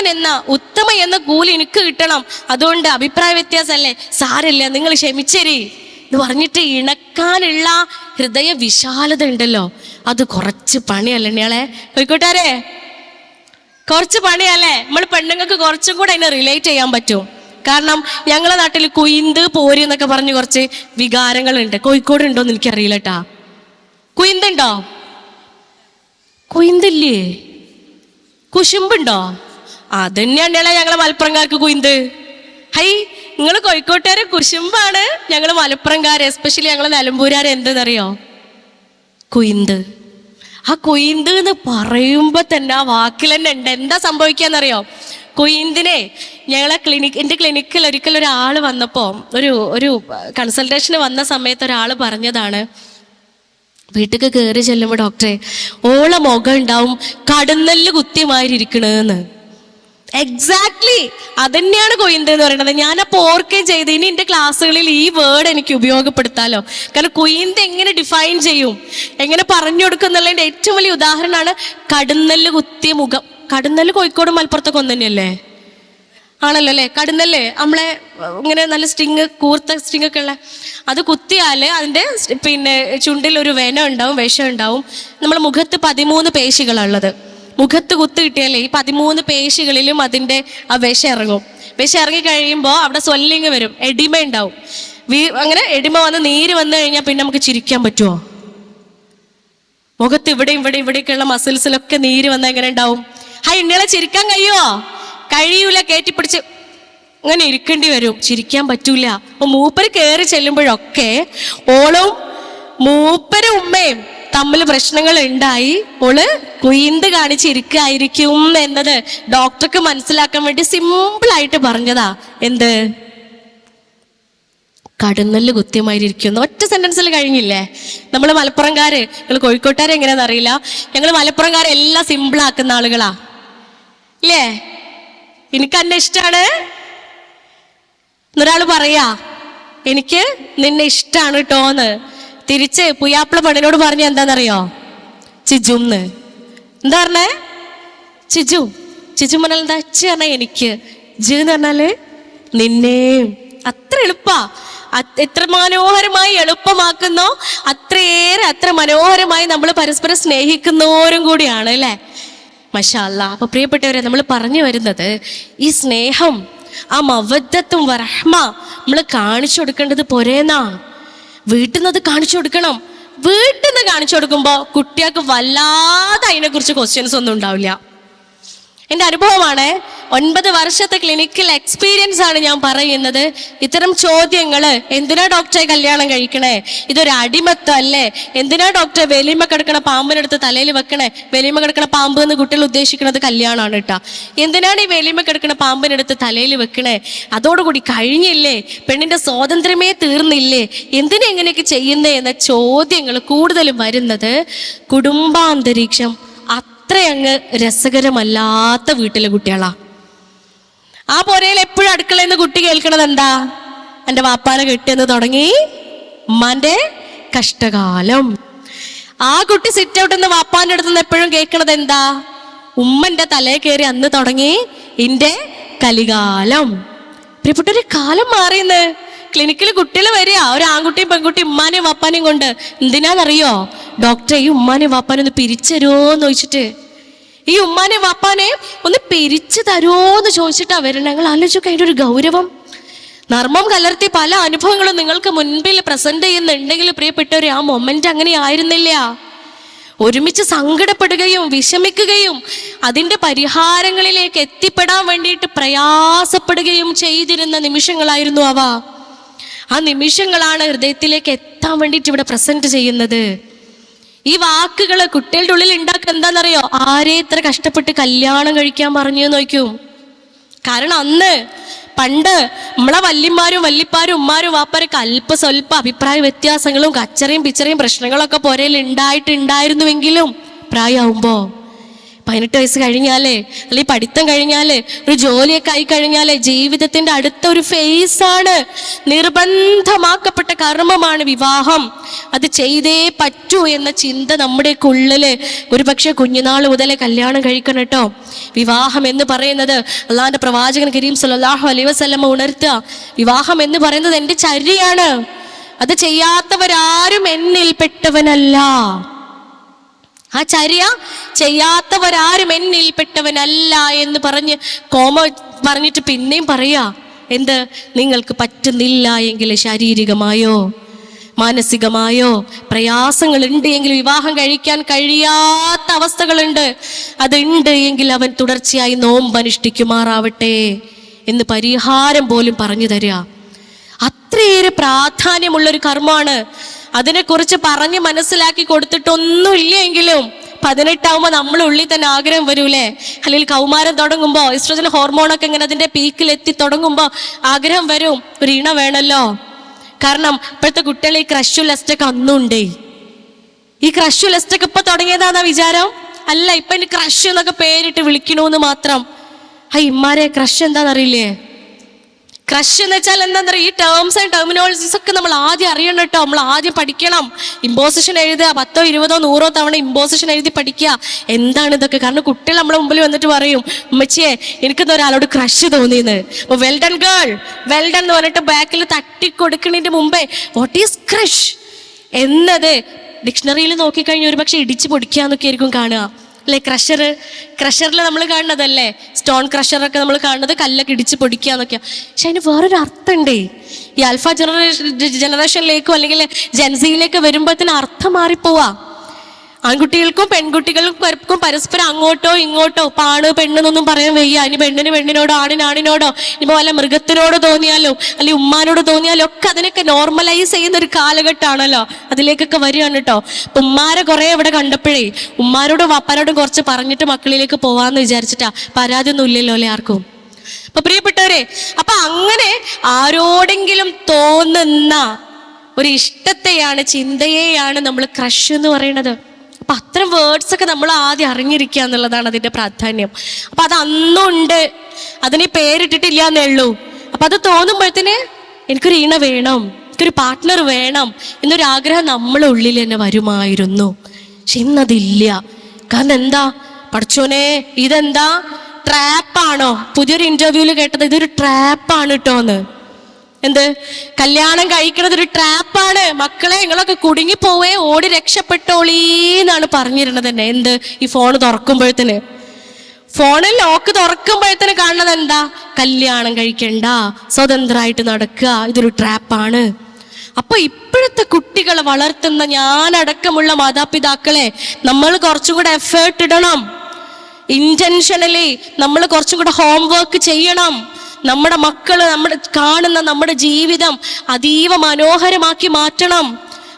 എന്ന കൂലി എനിക്ക് കിട്ടണം. അതുകൊണ്ട് അഭിപ്രായ വ്യത്യാസമല്ലേ, സാരല്ല, നിങ്ങൾ ക്ഷമിച്ചേരി എന്ന് പറഞ്ഞിട്ട് ഇണക്കാനുള്ള ഹൃദയ വിശാലത ഉണ്ടല്ലോ, അത് കുറച്ച് പണിയല്ലേ ഞങ്ങളെ കോഴിക്കോട്ടാരെ? കുറച്ച് പണിയല്ലേ? നമ്മൾ പെണ്ണുങ്ങൾക്ക് കുറച്ചും കൂടെ അതിനെ റിലേറ്റ് ചെയ്യാൻ പറ്റും. കാരണം ഞങ്ങളെ നാട്ടിൽ കുയിന്ത് പോര് എന്നൊക്കെ പറഞ്ഞ് കുറച്ച് വികാരങ്ങളുണ്ട്. കോഴിക്കോട് ഉണ്ടോന്ന് എനിക്കറിയില്ല കേട്ടാ. കുയിന്തുണ്ടോ? കുയിന്തില്ലേ? കുശുമ്പുണ്ടോ? അതന്നെയാണ് ഞങ്ങളെ മലപ്പുറംകാർക്ക് കുയിന്ത്. ഹൈ, നിങ്ങൾ കോഴിക്കോട്ടുകാരെ കുശുമ്പാണ്, ഞങ്ങൾ മലപ്പുറംകാര് എസ്പെഷ്യലി ഞങ്ങൾ നിലമ്പൂരാരെ എന്തെന്നറിയോ? കുയിന്ത്. ആ കുയിന്ത് എന്ന് പറയുമ്പോ തന്നെ ആ വാക്കിൽ തന്നെ ഉണ്ട്. എന്താ സംഭവിക്കാന്നറിയോ? കുയിന്തിനെ എൻ്റെ ക്ലിനിക്കിൽ ഒരിക്കൽ ഒരാൾ വന്നപ്പോൾ, ഒരു കൺസൾട്ടേഷന് വന്ന സമയത്ത് ഒരാൾ പറഞ്ഞതാണ്, വീട്ടിലേക്ക് കയറി ചെല്ലുമ്പോൾ ഡോക്ടറെ ഓള മുഖം ഉണ്ടാവും കടുന്നല് കുത്തിയമായിരിക്കണെന്ന്. എക്സാക്ട്ലി അതന്നെയാണ് കുയിന്ത് എന്ന് പറയുന്നത്. ഞാനപ്പോൾ ഓർക്കുകയും ചെയ്ത് ഇനി എൻ്റെ ക്ലാസ്സുകളിൽ ഈ വേർഡ് എനിക്ക് ഉപയോഗപ്പെടുത്താലോ. കാരണം കുയിന്ത് എങ്ങനെ ഡിഫൈൻ ചെയ്യും, എങ്ങനെ പറഞ്ഞു കൊടുക്കും എന്നുള്ളതിൻ്റെ ഏറ്റവും വലിയ ഉദാഹരണമാണ് കടുന്നല് കുത്തിയ മുഖം. കടുന്നല് കോഴിക്കോട് മലപ്പുറത്തൊക്കെ ഒന്ന് തന്നെയല്ലേ? ആണല്ലോ അല്ലേ? കടുന്നല്ലേ നമ്മളെ ഇങ്ങനെ നല്ല കൂർത്ത സ്ട്രിങ് ഒക്കെ ഉള്ള അത് കുത്തിയാല് അതിൻ്റെ ചുണ്ടിൽ ഒരു വിഷം ഉണ്ടാവും. നമ്മുടെ മുഖത്ത് 13 പേശികളുള്ളത്. മുഖത്ത് കുത്ത് കിട്ടിയാലേ ഈ 13 പേശികളിലും അതിൻ്റെ ആ വിഷം ഇറങ്ങും. വിഷം ഇറങ്ങി കഴിയുമ്പോൾ അവിടെ സ്വെല്ലിങ് വരും, എഡിമ ഉണ്ടാവും. അങ്ങനെ എഡിമ വന്ന് നീര് വന്നു കഴിഞ്ഞാൽ പിന്നെ നമുക്ക് ചിരിക്കാൻ പറ്റുമോ? മുഖത്ത് ഇവിടെയൊക്കെയുള്ള മസിൽസിലൊക്കെ നീര് വന്നാൽ എങ്ങനെ ഉണ്ടാവും? ഇന്നലെ ചിരിക്കാൻ കഴിയുമോ? കഴിയൂല. കയറ്റിപ്പിടിച്ച് അങ്ങനെ ഇരിക്കേണ്ടി വരും, ചിരിക്കാൻ പറ്റൂല. അപ്പൊ മൂപ്പര് കയറി ചെല്ലുമ്പോഴൊക്കെ ഓളും മൂപ്പര് ഉമ്മയും തമ്മിൽ പ്രശ്നങ്ങൾ ഉണ്ടായി, ഓള് കുയിന്ത് കാണിച്ചിരിക്കായിരിക്കും എന്നത് ഡോക്ടർക്ക് മനസ്സിലാക്കാൻ വേണ്ടി സിമ്പിളായിട്ട് പറഞ്ഞതാ. എന്ത്? കടുന്നല് കുത്തിയമായിരിക്കുന്നു. ഒറ്റ സെന്റൻസിൽ കഴിഞ്ഞില്ലേ? നമ്മൾ മലപ്പുറംകാര്, നിങ്ങൾ കോഴിക്കോട്ടുകാരെ എങ്ങനെയാണെന്ന് അറിയില്ല, ഞങ്ങൾ മലപ്പുറംകാരെ എല്ലാം സിമ്പിളാക്കുന്ന ആളുകളാ ഇല്ലേ? എനിക്ക് എന്നെ ഇഷ്ടാണ് എന്നൊരാള് പറയാ, എനിക്ക് നിന്നെ ഇഷ്ടാണ് കേട്ടോന്ന്. തിരിച്ച് പുയ്യാപ്പിള പെണ്ണിനോട് പറഞ്ഞ എന്താന്നറിയോ? ചിജുന്ന്. എന്താ പറഞ്ഞേ? ചിജു. ചിജു പറഞ്ഞാൽ എന്താ? ചി പറഞ്ഞ എനിക്ക്, ജി എന്ന് പറഞ്ഞാല് നിന്നെയും. അത്ര എളുപ്പാ. എത്ര മനോഹരമായി എളുപ്പമാക്കുന്നോ അത്ര മനോഹരമായി നമ്മൾ പരസ്പരം സ്നേഹിക്കുന്നവരും കൂടിയാണ് അല്ലേ? മാഷാ അല്ലാ. അപ്പൊ പ്രിയപ്പെട്ടവരെ, നമ്മൾ പറഞ്ഞു വരുന്നത് ഈ സ്നേഹം, ആ മവദ്ദത്തും വറഹ്മ നമ്മൾ കാണിച്ചു കൊടുക്കേണ്ടത് പോരേന്നാ. വീട്ടിൽ നിന്ന് അത് കാണിച്ചു കൊടുക്കണം. വീട്ടിൽ നിന്ന് കാണിച്ചു കൊടുക്കുമ്പോൾ കുട്ടികൾക്ക് വല്ലാതെ അതിനെക്കുറിച്ച് ക്വസ്റ്റ്യൻസ് ഒന്നും ഉണ്ടാവില്ല. എൻ്റെ അനുഭവമാണ്. 9 വർഷത്തെ ക്ലിനിക്കൽ എക്സ്പീരിയൻസ് ആണ് ഞാൻ പറയുന്നത്. ഇത്തരം ചോദ്യങ്ങള്, എന്തിനാ ഡോക്ടറെ കല്യാണം കഴിക്കണേ? ഇതൊരു അടിമത്തം അല്ലേ? എന്തിനാ ഡോക്ടറെ വെലിമ കിടക്കണ പാമ്പിനെടുത്ത് തലയിൽ വെക്കണേ? വെലിമ കിടക്കണ പാമ്പ് എന്ന് കുട്ടികൾ ഉദ്ദേശിക്കുന്നത് കല്യാണമാണ് കേട്ടാ. എന്തിനാണ് ഈ വെലിമ കിടക്കണ പാമ്പിനെടുത്ത് തലയിൽ വെക്കണേ? അതോടുകൂടി കഴിഞ്ഞില്ലേ? പെണ്ണിന്റെ സ്വാതന്ത്ര്യമേ തീർന്നില്ലേ? എന്തിനാ എങ്ങനെയൊക്കെ ചെയ്യുന്നേ എന്ന ചോദ്യങ്ങൾ കൂടുതലും വരുന്നത് കുടുംബാന്തരീക്ഷം അത്രയങ്ങ് രസകരമല്ലാത്ത വീട്ടിലെ കുട്ടികളാ. ആ പോരയിൽ എപ്പോഴും അടുക്കളയിൽ നിന്ന് കുട്ടി കേൾക്കണത് എന്താ? എൻ്റെ വാപ്പാനെ കെട്ടിയെന്ന് തുടങ്ങി ഉമ്മാന്റെ കഷ്ടകാലം. ആ കുട്ടി സിറ്റ് ഔട്ട് നിന്ന് വാപ്പാന്റെ അടുത്ത് നിന്ന് എപ്പോഴും കേൾക്കണത് എന്താ? ഉമ്മന്റെ തലേ കയറി അന്ന് തുടങ്ങി ഇന്റെ കലികാലം. പ്രിയപ്പെട്ടൊരു കാലം മാറിയെന്ന്. ക്ലിനിക്കിൽ കുട്ടികൾ വരിക, ഒരു ആൺകുട്ടിയും പെൺകുട്ടിയും ഉമ്മാനെയും വാപ്പാനെയും കൊണ്ട്. എന്തിനാന്നറിയോ? ഡോക്ടറെ ഈ ഉമ്മാനെയും വാപ്പാനെ ഒന്ന് പിരിച്ചരുമോന്ന് ചോദിച്ചിട്ട്, ഈ ഉമ്മാനെ വാപ്പാനെ ഒന്ന് പിരിച്ചു തരുമോന്ന് ചോദിച്ചിട്ടാ വരണം. ഞങ്ങൾ ആലോചിച്ചൊക്കെ അതിൻ്റെ ഒരു ഗൗരവം. നർമ്മം കലർത്തി പല അനുഭവങ്ങളും നിങ്ങൾക്ക് മുൻപിൽ പ്രസന്റ് ചെയ്യുന്നുണ്ടെങ്കിൽ പ്രിയപ്പെട്ടവരെ, ആ മൊമെന്റ് അങ്ങനെ ആയിരുന്നില്ല. ഒരുമിച്ച് സങ്കടപ്പെടുകയും വിഷമിക്കുകയും അതിൻ്റെ പരിഹാരങ്ങളിലേക്ക് എത്തിപ്പെടാൻ വേണ്ടിയിട്ട് പ്രയാസപ്പെടുകയും ചെയ്തിരുന്ന നിമിഷങ്ങളായിരുന്നു അവ. ആ നിമിഷങ്ങളാണ് ഹൃദയത്തിലേക്ക് എത്താൻ വേണ്ടിയിട്ട് ഇവിടെ പ്രസന്റ് ചെയ്യുന്നത്. ഈ വാക്കുകള് കുട്ടികളുടെ ഉള്ളിൽ ഉണ്ടാക്കുക എന്താണെന്നറിയോ? ആരെ ഇത്ര കഷ്ടപ്പെട്ട് കല്യാണം കഴിക്കാൻ പറഞ്ഞു നോക്കും. കാരണം അന്ന് പണ്ട് നമ്മളെ വല്യന്മാരും വല്യപ്പാരും ഉമ്മാരും വാപ്പാരൊക്കെ സ്വല്പ അഭിപ്രായ വ്യത്യാസങ്ങളും കച്ചറയും പിച്ചറയും പ്രശ്നങ്ങളൊക്കെ പോരയിൽ ഉണ്ടായിരുന്നുവെങ്കിലും പ്രായമാവുമ്പോ 18 വയസ്സ് കഴിഞ്ഞാലേ, അല്ലെങ്കിൽ പഠിത്തം കഴിഞ്ഞാല്, ഒരു ജോലിയൊക്കെ ആയി കഴിഞ്ഞാലേ ജീവിതത്തിന്റെ അടുത്ത ഒരു ഫേസാണ്. നിർബന്ധമാക്കപ്പെട്ട കർമ്മമാണ് വിവാഹം. അത് ചെയ്തേ പറ്റൂ എന്ന ചിന്ത നമ്മുടെയൊക്കെ ഉള്ളില് ഒരു പക്ഷെ കുഞ്ഞുനാൾ മുതലേ കല്യാണം കഴിക്കണം കേട്ടോ. വിവാഹം എന്ന് പറയുന്നത് അള്ളാന്റെ പ്രവാചകൻ കരീം സല്ലല്ലാഹു അലൈഹി വസല്ലമ ഉണർത്തുക, വിവാഹം എന്ന് പറയുന്നത് എൻ്റെ ചര്യയാണ്. അത് ചെയ്യാത്തവരാരും എന്നിൽ പെട്ടവനല്ല. ആ ചര്യ ചെയ്യാത്തവരാരും എന്നിൽപ്പെട്ടവനല്ല എന്ന് പറഞ്ഞിട്ട് പിന്നെയും പറയാ, എന്ത്? നിങ്ങൾക്ക് പറ്റുന്നില്ല എങ്കിൽ ശാരീരികമായോ മാനസികമായോ പ്രയാസങ്ങൾ ഉണ്ട് എങ്കിൽ, വിവാഹം കഴിക്കാൻ കഴിയാത്ത അവസ്ഥകളുണ്ട്, അതുണ്ട് എങ്കിൽ അവൻ തുടർച്ചയായി നോമ്പ് അനുഷ്ഠിക്കുമാറാവട്ടെ എന്ന് പരിഹാരം പോലും പറഞ്ഞു തരിക. അത്രയേറെ പ്രാധാന്യമുള്ളൊരു കർമ്മമാണ്. അതിനെക്കുറിച്ച് പറഞ്ഞ് മനസ്സിലാക്കി കൊടുത്തിട്ടൊന്നുമില്ല എങ്കിലും 18 നമ്മൾ ഉള്ളിൽ തന്നെ ആഗ്രഹം വരൂലേ? അല്ലെങ്കിൽ കൗമാരം തുടങ്ങുമ്പോൾ ഈസ്ട്രോജൻ ഹോർമോണൊക്കെ ഇങ്ങനെ അതിന്റെ പീക്കിലെത്തി തുടങ്ങുമ്പോൾ ആഗ്രഹം വരും, ഒരു ഇണ വേണമല്ലോ. കാരണം ഇപ്പോഴത്തെ കുട്ടികൾ ഈ ക്രഷു ലെസ്റ്റൊക്കെ അന്നുണ്ടേ. ഈ ക്രഷു ലെസ്റ്റൊക്കെ ഇപ്പൊ തുടങ്ങിയതാന്നാ വിചാരം? അല്ല, ഇപ്പൊ ഇനി ക്രഷ് എന്നൊക്കെ പേരിട്ട് വിളിക്കണമെന്ന് മാത്രം. ഇമ്മാരെ ക്രഷ് എന്താണെന്നറിയില്ലേ? ക്രഷ് എന്ന് വെച്ചാൽ എന്താണെന്നറിയാം? ഈ ടേംസ് ആൻഡ് ടെർമിനോളജീസ് ഒക്കെ നമ്മൾ ആദ്യം അറിയണം കേട്ടോ. നമ്മൾ ആദ്യം പഠിക്കണം. ഇമ്പോസിഷൻ എഴുതുക, 10, 20, 100 തവണ ഇമ്പോസിഷൻ എഴുതി പഠിക്കുക. എന്താണ് ഇതൊക്കെ? കാരണം കുട്ടികൾ നമ്മുടെ മുമ്പിൽ വന്നിട്ട് പറയും, ഉമ്മച്ചിയെ എനിക്കിന്ന് ഒരാളോട് ക്രഷ് തോന്നിയെന്ന്. അപ്പൊ വെൽഡൺ ഗേൾ, വെൽഡൺ എന്ന് പറഞ്ഞിട്ട് ബാക്കിൽ തട്ടിക്കൊടുക്കുന്നതിന്റെ മുമ്പേ വാട്ട് ഈസ് ക്രഷ് എന്നത് ഡിക്ഷണറിയിൽ നോക്കിക്കഴിഞ്ഞാൽ ഒരു പക്ഷെ ഇടിച്ചു പൊടിക്കാന്നൊക്കെ ആയിരിക്കും കാണുക അല്ലെ? ക്രഷറിൽ നമ്മൾ കാണുന്നതല്ലേ, സ്റ്റോൺ ക്രഷറൊക്കെ നമ്മൾ കാണുന്നത് കല്ലൊക്കെ ഇടിച്ച് പൊടിക്കാന്നൊക്കെയാ. പക്ഷെ അതിന് വേറൊരു അർത്ഥമുണ്ടേ. ഈ ആൽഫ ജനറേഷനിലേക്കോ അല്ലെങ്കിൽ ജെൻസിയിലേക്ക് വരുമ്പോഴത്തേന് അർത്ഥം മാറിപ്പോവാ. ആൺകുട്ടികൾക്കും പെൺകുട്ടികൾക്കും പരസ്പരം അങ്ങോട്ടോ ഇങ്ങോട്ടോ ആണ് പെണ്ണെന്നൊന്നും പറയാൻ വയ്യ. ഇനി പെണ്ണിന് പെണ്ണിനോടോ ആണിനോ ഇനിയിപ്പോ വല്ല മൃഗത്തിനോട് തോന്നിയാലോ അല്ലെങ്കിൽ ഉമ്മാനോട് തോന്നിയാലോ ഒക്കെ അതിനൊക്കെ നോർമലൈസ് ചെയ്യുന്ന ഒരു കാലഘട്ടമാണല്ലോ. അതിലേക്കൊക്കെ വരികയാണ് കേട്ടോ. അപ്പൊ ഉമ്മാരെ കുറെ ഇവിടെ കണ്ടപ്പോഴേ ഉമ്മാരോടും വാപ്പാരോടും കുറച്ച് പറഞ്ഞിട്ട് മക്കളിലേക്ക് പോവാന്ന് വിചാരിച്ചിട്ടാ. പരാതി ഒന്നും ഇല്ലല്ലോ അല്ലെ ആർക്കും. അപ്പൊ പ്രിയപ്പെട്ടവരെ, അപ്പൊ അങ്ങനെ ആരോടെങ്കിലും തോന്നുന്ന ഒരു ഇഷ്ടത്തെയാണ്, ചിന്തയെയാണ് നമ്മൾ ക്രഷ് എന്ന് പറയുന്നത്. അപ്പൊ അത്തരം വേർഡ്സ് ഒക്കെ നമ്മൾ ആദ്യം അറിഞ്ഞിരിക്കുക എന്നുള്ളതാണ് അതിന്റെ പ്രാധാന്യം. അപ്പൊ അത് അന്നുണ്ട്, അതിന് പേരിട്ടിട്ടില്ല എന്നേ ഉള്ളൂ. അപ്പൊ അത് തോന്നുമ്പോഴത്തേന് എനിക്കൊരു ഈണ വേണം, എനിക്കൊരു പാർട്ട്ണർ വേണം എന്നൊരു ആഗ്രഹം നമ്മളെ ഉള്ളിൽ തന്നെ വരുമായിരുന്നു. പക്ഷെ ഇന്നതില്ല. കാരണം എന്താ? പഠിച്ചോനെ, ഇതെന്താ ട്രാപ്പാണോ? പുതിയൊരു ഇന്റർവ്യൂല് കേട്ടത് ഇതൊരു ട്രാപ്പാണ് കേട്ടോന്ന്. എന്ത്? കല്യാണം കഴിക്കണത് ഒരു ട്രാപ്പാണ്, മക്കളെ നിങ്ങളൊക്കെ കുടുങ്ങിപ്പോവേ, ഓടി രക്ഷപ്പെട്ടോളീന്നാണ് പറഞ്ഞിരുന്നത് തന്നെ. എന്ത്? ഈ ഫോൺ തുറക്കുമ്പോഴത്തേന്, ഫോണിൽ ലോക്ക് തുറക്കുമ്പോഴത്തേന് കാണുന്നത് എന്താ? കല്യാണം കഴിക്കണ്ട, സ്വതന്ത്രമായിട്ട് നടക്കുക, ഇതൊരു ട്രാപ്പാണ്. അപ്പൊ ഇപ്പോഴത്തെ കുട്ടികളെ വളർത്തുന്ന ഞാനടക്കമുള്ള മാതാപിതാക്കളെ നമ്മൾ കുറച്ചും കൂടെ എഫേർട്ട് ഇടണം. ഇന്റൻഷനലി നമ്മൾ കുറച്ചും കൂടെ ഹോംവർക്ക് ചെയ്യണം. നമ്മുടെ മക്കള് കാണുന്ന നമ്മുടെ ജീവിതം അതീവ മനോഹരമാക്കി മാറ്റണം.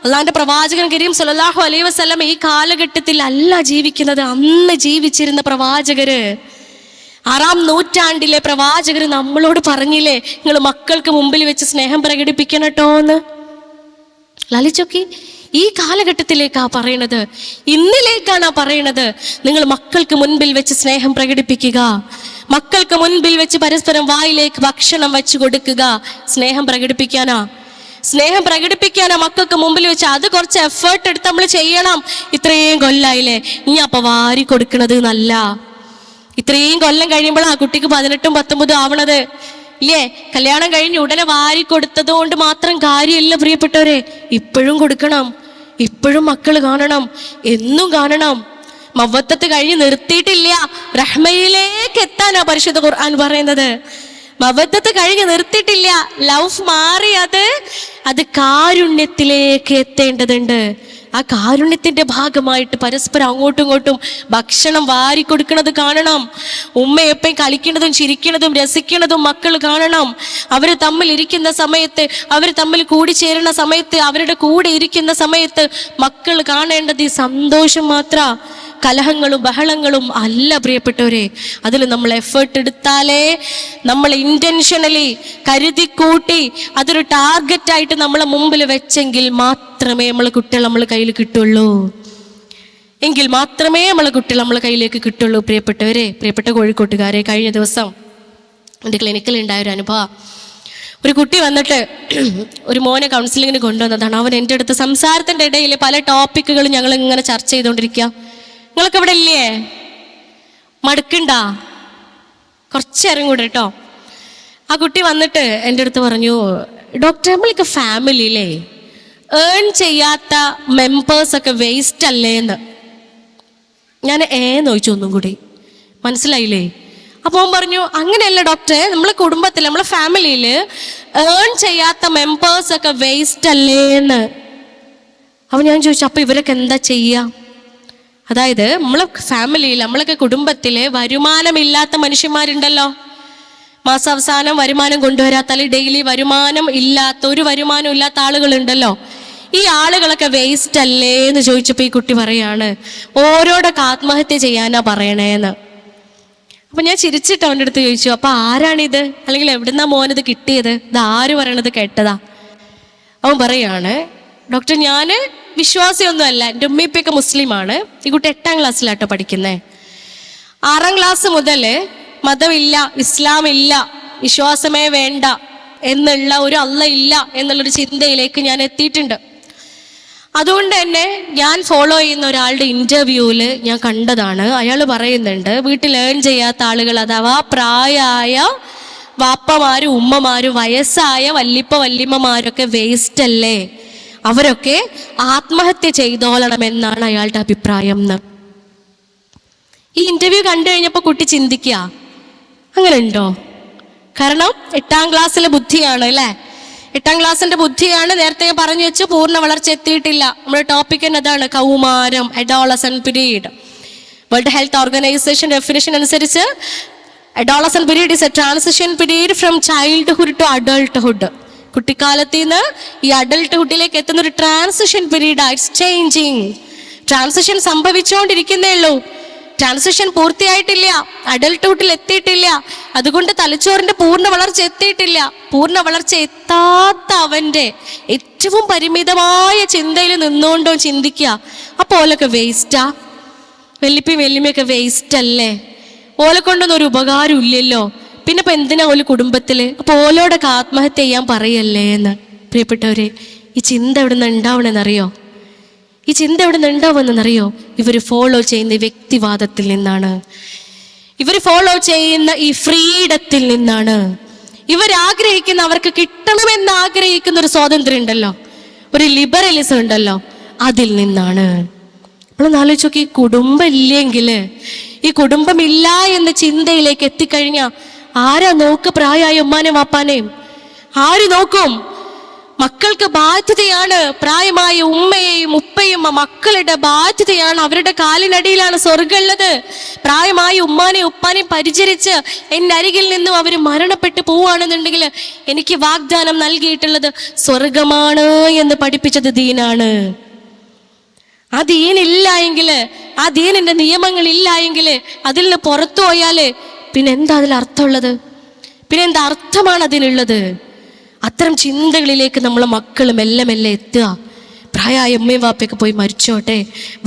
അള്ളാന്റെ പ്രവാചകൻ കരീം സല്ലല്ലാഹു അലൈഹി വസല്ലം ഈ കാലഘട്ടത്തിൽ അല്ല ജീവിക്കുന്നത്, അന്ന് ജീവിച്ചിരുന്ന പ്രവാചകര്, 6-ാം നൂറ്റാണ്ടിലെ പ്രവാചകര് നമ്മളോട് പറഞ്ഞില്ലേ, നിങ്ങൾ മക്കൾക്ക് മുമ്പിൽ വെച്ച് സ്നേഹം പ്രകടിപ്പിക്കണം കേട്ടോ എന്ന്. ലലിച്ചൊക്കെ ഈ കാലഘട്ടത്തിലേക്കാ പറയണത്, ഇന്നിലേക്കാണ് പറയണത്. നിങ്ങൾ മക്കൾക്ക് മുൻപിൽ വെച്ച് സ്നേഹം പ്രകടിപ്പിക്കുക, മക്കൾക്ക് മുൻപിൽ വെച്ച് പരസ്പരം വായിലേക്ക് ഭക്ഷണം വെച്ച് കൊടുക്കുക. സ്നേഹം പ്രകടിപ്പിക്കാനാ മക്കൾക്ക് മുമ്പിൽ വെച്ച്. അത് കുറച്ച് എഫേർട്ട് എടുത്ത് നമ്മൾ ചെയ്യണം. ഇത്രയും കൊല്ലായില്ലേ, ഇനി അപ്പൊ വാരി കൊടുക്കണത് നല്ല. ഇത്രയും കൊല്ലം കഴിയുമ്പോൾ ആ കുട്ടിക്ക് 18ഉം 19ഉം ആവണത് ഇല്ലേ? കല്യാണം കഴിഞ്ഞ് ഉടനെ വാരി കൊടുത്തത് കൊണ്ട് മാത്രം കാര്യമില്ല പ്രിയപ്പെട്ടവരെ. ഇപ്പോഴും കൊടുക്കണം, ഇപ്പോഴും മക്കള് കാണണം, എന്നും കാണണം. മവ്വത്തത്ത് കഴിഞ്ഞ് നിർത്തിയിട്ടില്ല, റഹ്മയിലേക്ക് എത്താനാ പരിശുദ്ധ ഖുർആൻ പറയുന്നത്. മവ്വത്തത്ത് കഴിഞ്ഞ് നിർത്തിയിട്ടില്ല, ലവ് മാറി അത് കാരുണ്യത്തിലേക്ക് എത്തേണ്ടതുണ്ട്. ആ കാരുണ്യത്തിന്റെ ഭാഗമായിട്ട് പരസ്പരം അങ്ങോട്ടും ഇങ്ങോട്ടും ഭക്ഷണം വാരി കൊടുക്കുന്നത് കാണണം. ഉമ്മയെപ്പോഴും കളിക്കുന്നതും ചിരിക്കുന്നതും രസിക്കുന്നതും മക്കൾ കാണണം. അവർ തമ്മിൽ ഇരിക്കുന്ന സമയത്ത്, അവർ തമ്മിൽ കൂടിച്ചേരുന്ന സമയത്ത്, അവരുടെ കൂടെ ഇരിക്കുന്ന സമയത്ത് മക്കൾ കാണേണ്ടത് ഈ സന്തോഷം മാത്ര, കലഹങ്ങളും ബഹളങ്ങളും അല്ല പ്രിയപ്പെട്ടവരെ. അതിൽ നമ്മൾ എഫേർട്ട് എടുത്താലേ, നമ്മൾ ഇന്റൻഷനലി കരുതിക്കൂട്ടി അതൊരു ടാർഗറ്റായിട്ട് നമ്മളെ മുമ്പിൽ വെച്ചെങ്കിൽ മാത്രമേ നമ്മളെ കുട്ടികൾ നമ്മളെ കയ്യിൽ കിട്ടുള്ളൂ. എങ്കിൽ മാത്രമേ നമ്മളെ കുട്ടികൾ നമ്മളെ കയ്യിലേക്ക് കിട്ടുള്ളൂ പ്രിയപ്പെട്ടവരെ. പ്രിയപ്പെട്ട കോഴിക്കോട്ടുകാരെ, കഴിഞ്ഞ ദിവസം എൻ്റെ ക്ലിനിക്കിൽ ഉണ്ടായൊരു അനുഭവം. ഒരു കുട്ടി വന്നിട്ട് ഒരു മോനെ കൗൺസിലിങ്ങിന് കൊണ്ടുവന്നതാണ്. അവൻ എൻ്റെ അടുത്ത് സംസാരത്തിൻ്റെ ഇടയിൽ പല ടോപ്പിക്കുകൾ ഞങ്ങൾ ഇങ്ങനെ ചർച്ച ചെയ്തുകൊണ്ടിരിക്കുക. നിങ്ങളൊക്കെ ഇവിടെ ഇല്ലേ? മടുക്കണ്ടാ? കുറച്ചേരം കൂടെ കേട്ടോ. ആ കുട്ടി വന്നിട്ട് എൻ്റെ അടുത്ത് പറഞ്ഞു, ഡോക്ടർ, നമ്മളൊക്കെ ഫാമിലിയിലേ ഏൺ ചെയ്യാത്ത മെമ്പേഴ്സൊക്കെ വേസ്റ്റ് അല്ലേ എന്ന്. ഞാൻ ചോദിച്ചു ഒന്നും കൂടി, മനസ്സിലായില്ലേ? അപ്പോൾ അവൻ പറഞ്ഞു, അങ്ങനെയല്ല ഡോക്ടറെ, നമ്മളെ കുടുംബത്തിൽ, നമ്മളെ ഫാമിലിയിൽ ഏൺ ചെയ്യാത്ത മെമ്പേഴ്സൊക്കെ വേസ്റ്റ് അല്ലേ എന്ന്. അപ്പോൾ ഞാൻ ചോദിച്ചു, അപ്പോൾ ഇവരൊക്കെ എന്താ ചെയ്യുക? അതായത് നമ്മളെ ഫാമിലിയിൽ, നമ്മളൊക്കെ കുടുംബത്തിൽ വരുമാനമില്ലാത്ത മനുഷ്യന്മാരുണ്ടല്ലോ, മാസാവസാനം വരുമാനം കൊണ്ടുവരാത്ത, അല്ലെങ്കിൽ ഡെയിലി വരുമാനം ഇല്ലാത്ത, ഒരു വരുമാനം ഇല്ലാത്ത ആളുകളുണ്ടല്ലോ. ഈ ആളുകളൊക്കെ വേസ്റ്റ് അല്ലേ എന്ന് ചോദിച്ചപ്പോൾ ഈ കുട്ടി പറയാണ്, ഓരോടൊക്കെ ആത്മഹത്യ ചെയ്യാനാ പറയണേന്ന്. അപ്പൊ ഞാൻ ചിരിച്ചിട്ട് അവൻ്റെ അടുത്ത് ചോദിച്ചു, അപ്പൊ ആരാണിത്, അല്ലെങ്കിൽ എവിടുന്നാ മോനിത് കിട്ടിയത്, ഇത് ആര് പറയണത് കേട്ടതാ? അവൻ പറയാണ്, ഡോക്ടർ, ഞാൻ വിശ്വാസിയൊന്നുമല്ല, എൻ്റെ ഉമ്മയിപ്പൊക്കെ മുസ്ലിമാണ്. ഈ കുട്ടി 8ാം ക്ലാസ്സിലാട്ടോ പഠിക്കുന്നേ. 6ാം ക്ലാസ് മുതൽ മതമില്ല, ഇസ്ലാം ഇല്ല, വിശ്വാസമേ വേണ്ട എന്നുള്ള, ഒരു അള്ള ഇല്ല എന്നുള്ളൊരു ചിന്തയിലേക്ക് ഞാൻ എത്തിയിട്ടുണ്ട്. അതുകൊണ്ട് തന്നെ ഞാൻ ഫോളോ ചെയ്യുന്ന ഒരാളുടെ ഇന്റർവ്യൂവിൽ ഞാൻ കണ്ടതാണ്. അയാൾ പറയുന്നുണ്ട്, വീട്ടിൽ ഏൺ ചെയ്യാത്ത ആളുകൾ, അഥവാ പ്രായമായ വാപ്പമാരും ഉമ്മമാരും വയസ്സായ വല്യമ്മമാരൊക്കെ വേസ്റ്റ് അല്ലേ, അവരൊക്കെ ആത്മഹത്യ ചെയ്തോളണം എന്നാണ് അയാളുടെ അഭിപ്രായം എന്ന്. ഈ ഇന്റർവ്യൂ കണ്ടു കഴിഞ്ഞപ്പോൾ കുട്ടി ചിന്തിക്കുക, അങ്ങനെ ഉണ്ടോ? കാരണം 8ാം ക്ലാസ്സിലെ ബുദ്ധിയാണ് അല്ലേ. 8ാം ക്ലാസ്സിന്റെ ബുദ്ധിയാണ്, നേരത്തെ ഞാൻ പറഞ്ഞു വെച്ചു, പൂർണ്ണ വളർച്ച എത്തിയിട്ടില്ല. നമ്മുടെ ടോപ്പിക് തന്നെ അതാണ്, കൗമാരം, adolescent period. World health organization definition അനുസരിച്ച് adolescent period is a transition period from childhood to adulthood. കുട്ടിക്കാലത്ത് നിന്ന് ഈ അഡൾട്ട്ഹുഡിലേക്ക് എത്തുന്ന ഒരു transition period. It's changing. Transition സംഭവിച്ചുകൊണ്ടിരിക്കുന്നേ ഉള്ളൂ. ട്രാൻസിഷൻ പൂർത്തിയായിട്ടില്ല, അഡൾട്ട്ഹുഡിൽ എത്തിയിട്ടില്ല. അതുകൊണ്ട് തലച്ചോറിന്റെ പൂർണ്ണ വളർച്ച എത്തിയിട്ടില്ല. പൂർണ്ണ വളർച്ച എത്താത്ത അവന്റെ ഏറ്റവും പരിമിതമായ ചിന്തയിൽ നിന്നുകൊണ്ടോ ചിന്തിക്കുക, അപ്പോൾ ഓലൊക്കെ വേസ്റ്റാ, വെല്ലുമ്മയൊക്കെ വേസ്റ്റ് അല്ലേ, ഓലെ കൊണ്ടൊന്നും ഒരു ഉപകാരം ഇല്ലല്ലോ, പിന്നെ ഇപ്പൊ എന്തിനാ ഓല് കുടുംബത്തില്, അപ്പൊ ഓലോടൊക്കെ ആത്മഹത്യ ചെയ്യാൻ പറയല്ലേ എന്ന്. പ്രിയപ്പെട്ടവരെ, ഈ ചിന്ത എവിടെ നിന്ന് ഉണ്ടാവണമെന്നറിയോ? ഈ ചിന്ത എവിടെ നിന്ന് ഉണ്ടാവുമെന്നറിയോ? ഇവർ ഫോളോ ചെയ്യുന്ന ഈ വ്യക്തിവാദത്തിൽ നിന്നാണ്. ഇവർ ഫോളോ ചെയ്യുന്ന ഈ ഫ്രീഡത്തിൽ നിന്നാണ്. ഇവരാഗ്രഹിക്കുന്ന, അവർക്ക് കിട്ടണമെന്ന് ആഗ്രഹിക്കുന്ന ഒരു സ്വാതന്ത്ര്യം ഉണ്ടല്ലോ, ഒരു ലിബറലിസം ഉണ്ടല്ലോ, അതിൽ നിന്നാണ്. നമ്മളൊന്ന് ആലോചിച്ച് നോക്കി, കുടുംബം ഇല്ലെങ്കിൽ, ഈ കുടുംബമില്ല എന്ന ചിന്തയിലേക്ക് എത്തിക്കഴിഞ്ഞാൽ ആരാ നോക്ക്? പ്രായമായ ഉമ്മാനെയും വാപ്പാനെയും ആര് നോക്കും? മക്കൾക്ക് ബാധ്യതയാണ്. പ്രായമായ ഉമ്മയെയും ഉപ്പയും മക്കളുടെ ബാധ്യതയാണ്. അവരുടെ കാലിനടിയിലാണ് സ്വർഗ്ഗമുള്ളത്. പ്രായമായ ഉമ്മാനെയും ഉപ്പാനെയും പരിചരിച്ച് എൻ്റെ അരികിൽ നിന്നും അവർ മരണപ്പെട്ടു പോവുകയാണെന്നുണ്ടെങ്കിൽ എനിക്ക് വാഗ്ദാനം നൽകിയിട്ടുള്ളത് സ്വർഗമാണ് എന്ന് പഠിപ്പിച്ചത് ദീനാണ്. ആ ദീനില്ല എങ്കിൽ, ആ ദീനിന്റെ നിയമങ്ങൾ ഇല്ല എങ്കിൽ, അതിൽ നിന്ന് പുറത്തു പോയാല് പിന്നെ എന്താ അതിൽ അർത്ഥമുള്ളത്? പിന്നെ എന്താ അർത്ഥമാണ് അതിനുള്ളത്? അത്തരം ചിന്തകളിലേക്ക് നമ്മളെ മക്കൾ മെല്ലെ മെല്ലെ എത്തുക. പ്രായമായ ഉമ്മയും വാപ്പയൊക്കെ പോയി മരിച്ചോട്ടെ,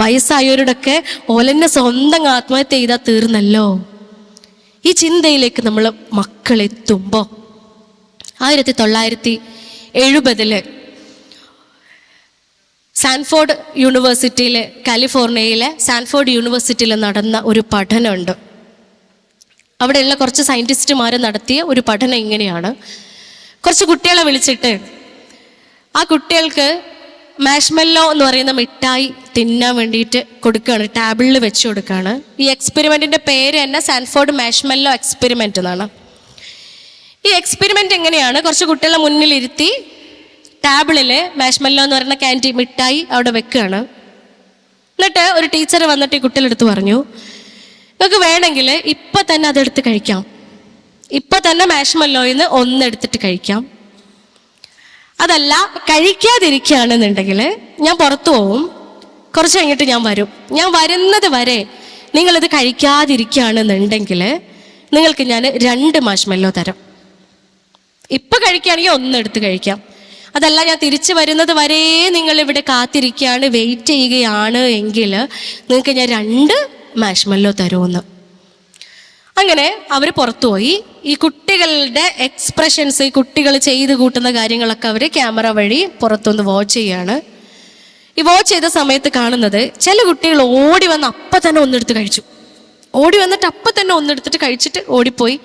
വയസ്സായവരോടൊക്കെ ഓലെന്നെ സ്വന്തം ആത്മഹത്യ ചെയ്താൽ തീർന്നല്ലോ. ഈ ചിന്തയിലേക്ക് നമ്മൾ മക്കൾ എത്തുമ്പോൾ 1970 സാൻഫോർഡ് യൂണിവേഴ്സിറ്റിയിലെ, കാലിഫോർണിയയിലെ സാൻഫോർഡ് യൂണിവേഴ്സിറ്റിയിൽ നടന്ന ഒരു പഠനമുണ്ട്. അവിടെയുള്ള കുറച്ച് സയൻറ്റിസ്റ്റുമാർ നടത്തിയ ഒരു പഠനം ഇങ്ങനെയാണ്. കുറച്ച് കുട്ടികളെ വിളിച്ചിട്ട് ആ കുട്ടികൾക്ക് മാഷ്മെല്ലോ എന്ന് പറയുന്ന മിഠായി തിന്നാൻ വേണ്ടിയിട്ട് കൊടുക്കുകയാണ്, ടാബിളിൽ വെച്ച് കൊടുക്കുകയാണ്. ഈ എക്സ്പെരിമെൻറ്റിൻ്റെ പേര് തന്നെ സാൻഫോർഡ് മാഷ്മെല്ലോ എക്സ്പെരിമെൻ്റ് എന്നാണ്. ഈ എക്സ്പെരിമെൻ്റ് എങ്ങനെയാണ്? കുറച്ച് കുട്ടികളെ മുന്നിലിരുത്തി ടാബിളിൽ മാഷ്മെല്ലോ എന്ന് പറയുന്ന ക്യാൻഡി മിഠായി അവിടെ വെക്കുകയാണ്. എന്നിട്ട് ഒരു ടീച്ചർ വന്നിട്ട് ഈ കുട്ടികളെടുത്ത് പറഞ്ഞു, നിങ്ങൾക്ക് വേണമെങ്കിൽ ഇപ്പം തന്നെ അതെടുത്ത് കഴിക്കാം, ഇപ്പം തന്നെ മാഷ്മെല്ലോയിന്ന് ഒന്നെടുത്തിട്ട് കഴിക്കാം. അതല്ല കഴിക്കാതിരിക്കുകയാണെന്നുണ്ടെങ്കിൽ ഞാൻ പുറത്തു പോവും, കുറച്ച് കഴിഞ്ഞിട്ട് ഞാൻ വരും, ഞാൻ വരുന്നത് വരെ നിങ്ങളിത് കഴിക്കാതിരിക്കുകയാണെന്നുണ്ടെങ്കിൽ നിങ്ങൾക്ക് ഞാൻ 2 മാഷ്മെല്ലോ തരാം. ഇപ്പം കഴിക്കുകയാണെങ്കിൽ ഒന്നെടുത്ത് കഴിക്കാം. അതല്ല ഞാൻ തിരിച്ചു വരുന്നത് വരെ നിങ്ങളിവിടെ കാത്തിരിക്കുകയാണ്, വെയിറ്റ് ചെയ്യുകയാണ് എങ്കിൽ നിങ്ങൾക്ക് ഞാൻ 2 മാഷ്മെല്ലോ തരുമെന്ന്. അങ്ങനെ അവർ പുറത്തുപോയി ഈ കുട്ടികളുടെ എക്സ്പ്രഷൻസ്, ഈ കുട്ടികൾ ചെയ്ത് കൂട്ടുന്ന കാര്യങ്ങളൊക്കെ അവർ ക്യാമറ വഴി പുറത്തുനിന്ന് വാച്ച് ചെയ്യാണ്. ഈ വാച്ച് ചെയ്ത സമയത്ത് കാണുന്നത്, ചില കുട്ടികൾ ഓടി വന്ന് അപ്പം തന്നെ ഒന്നെടുത്ത് കഴിച്ചു, ഓടി വന്നിട്ട് അപ്പം തന്നെ ഒന്നെടുത്തിട്ട് കഴിച്ചിട്ട് ഓടിപ്പോയി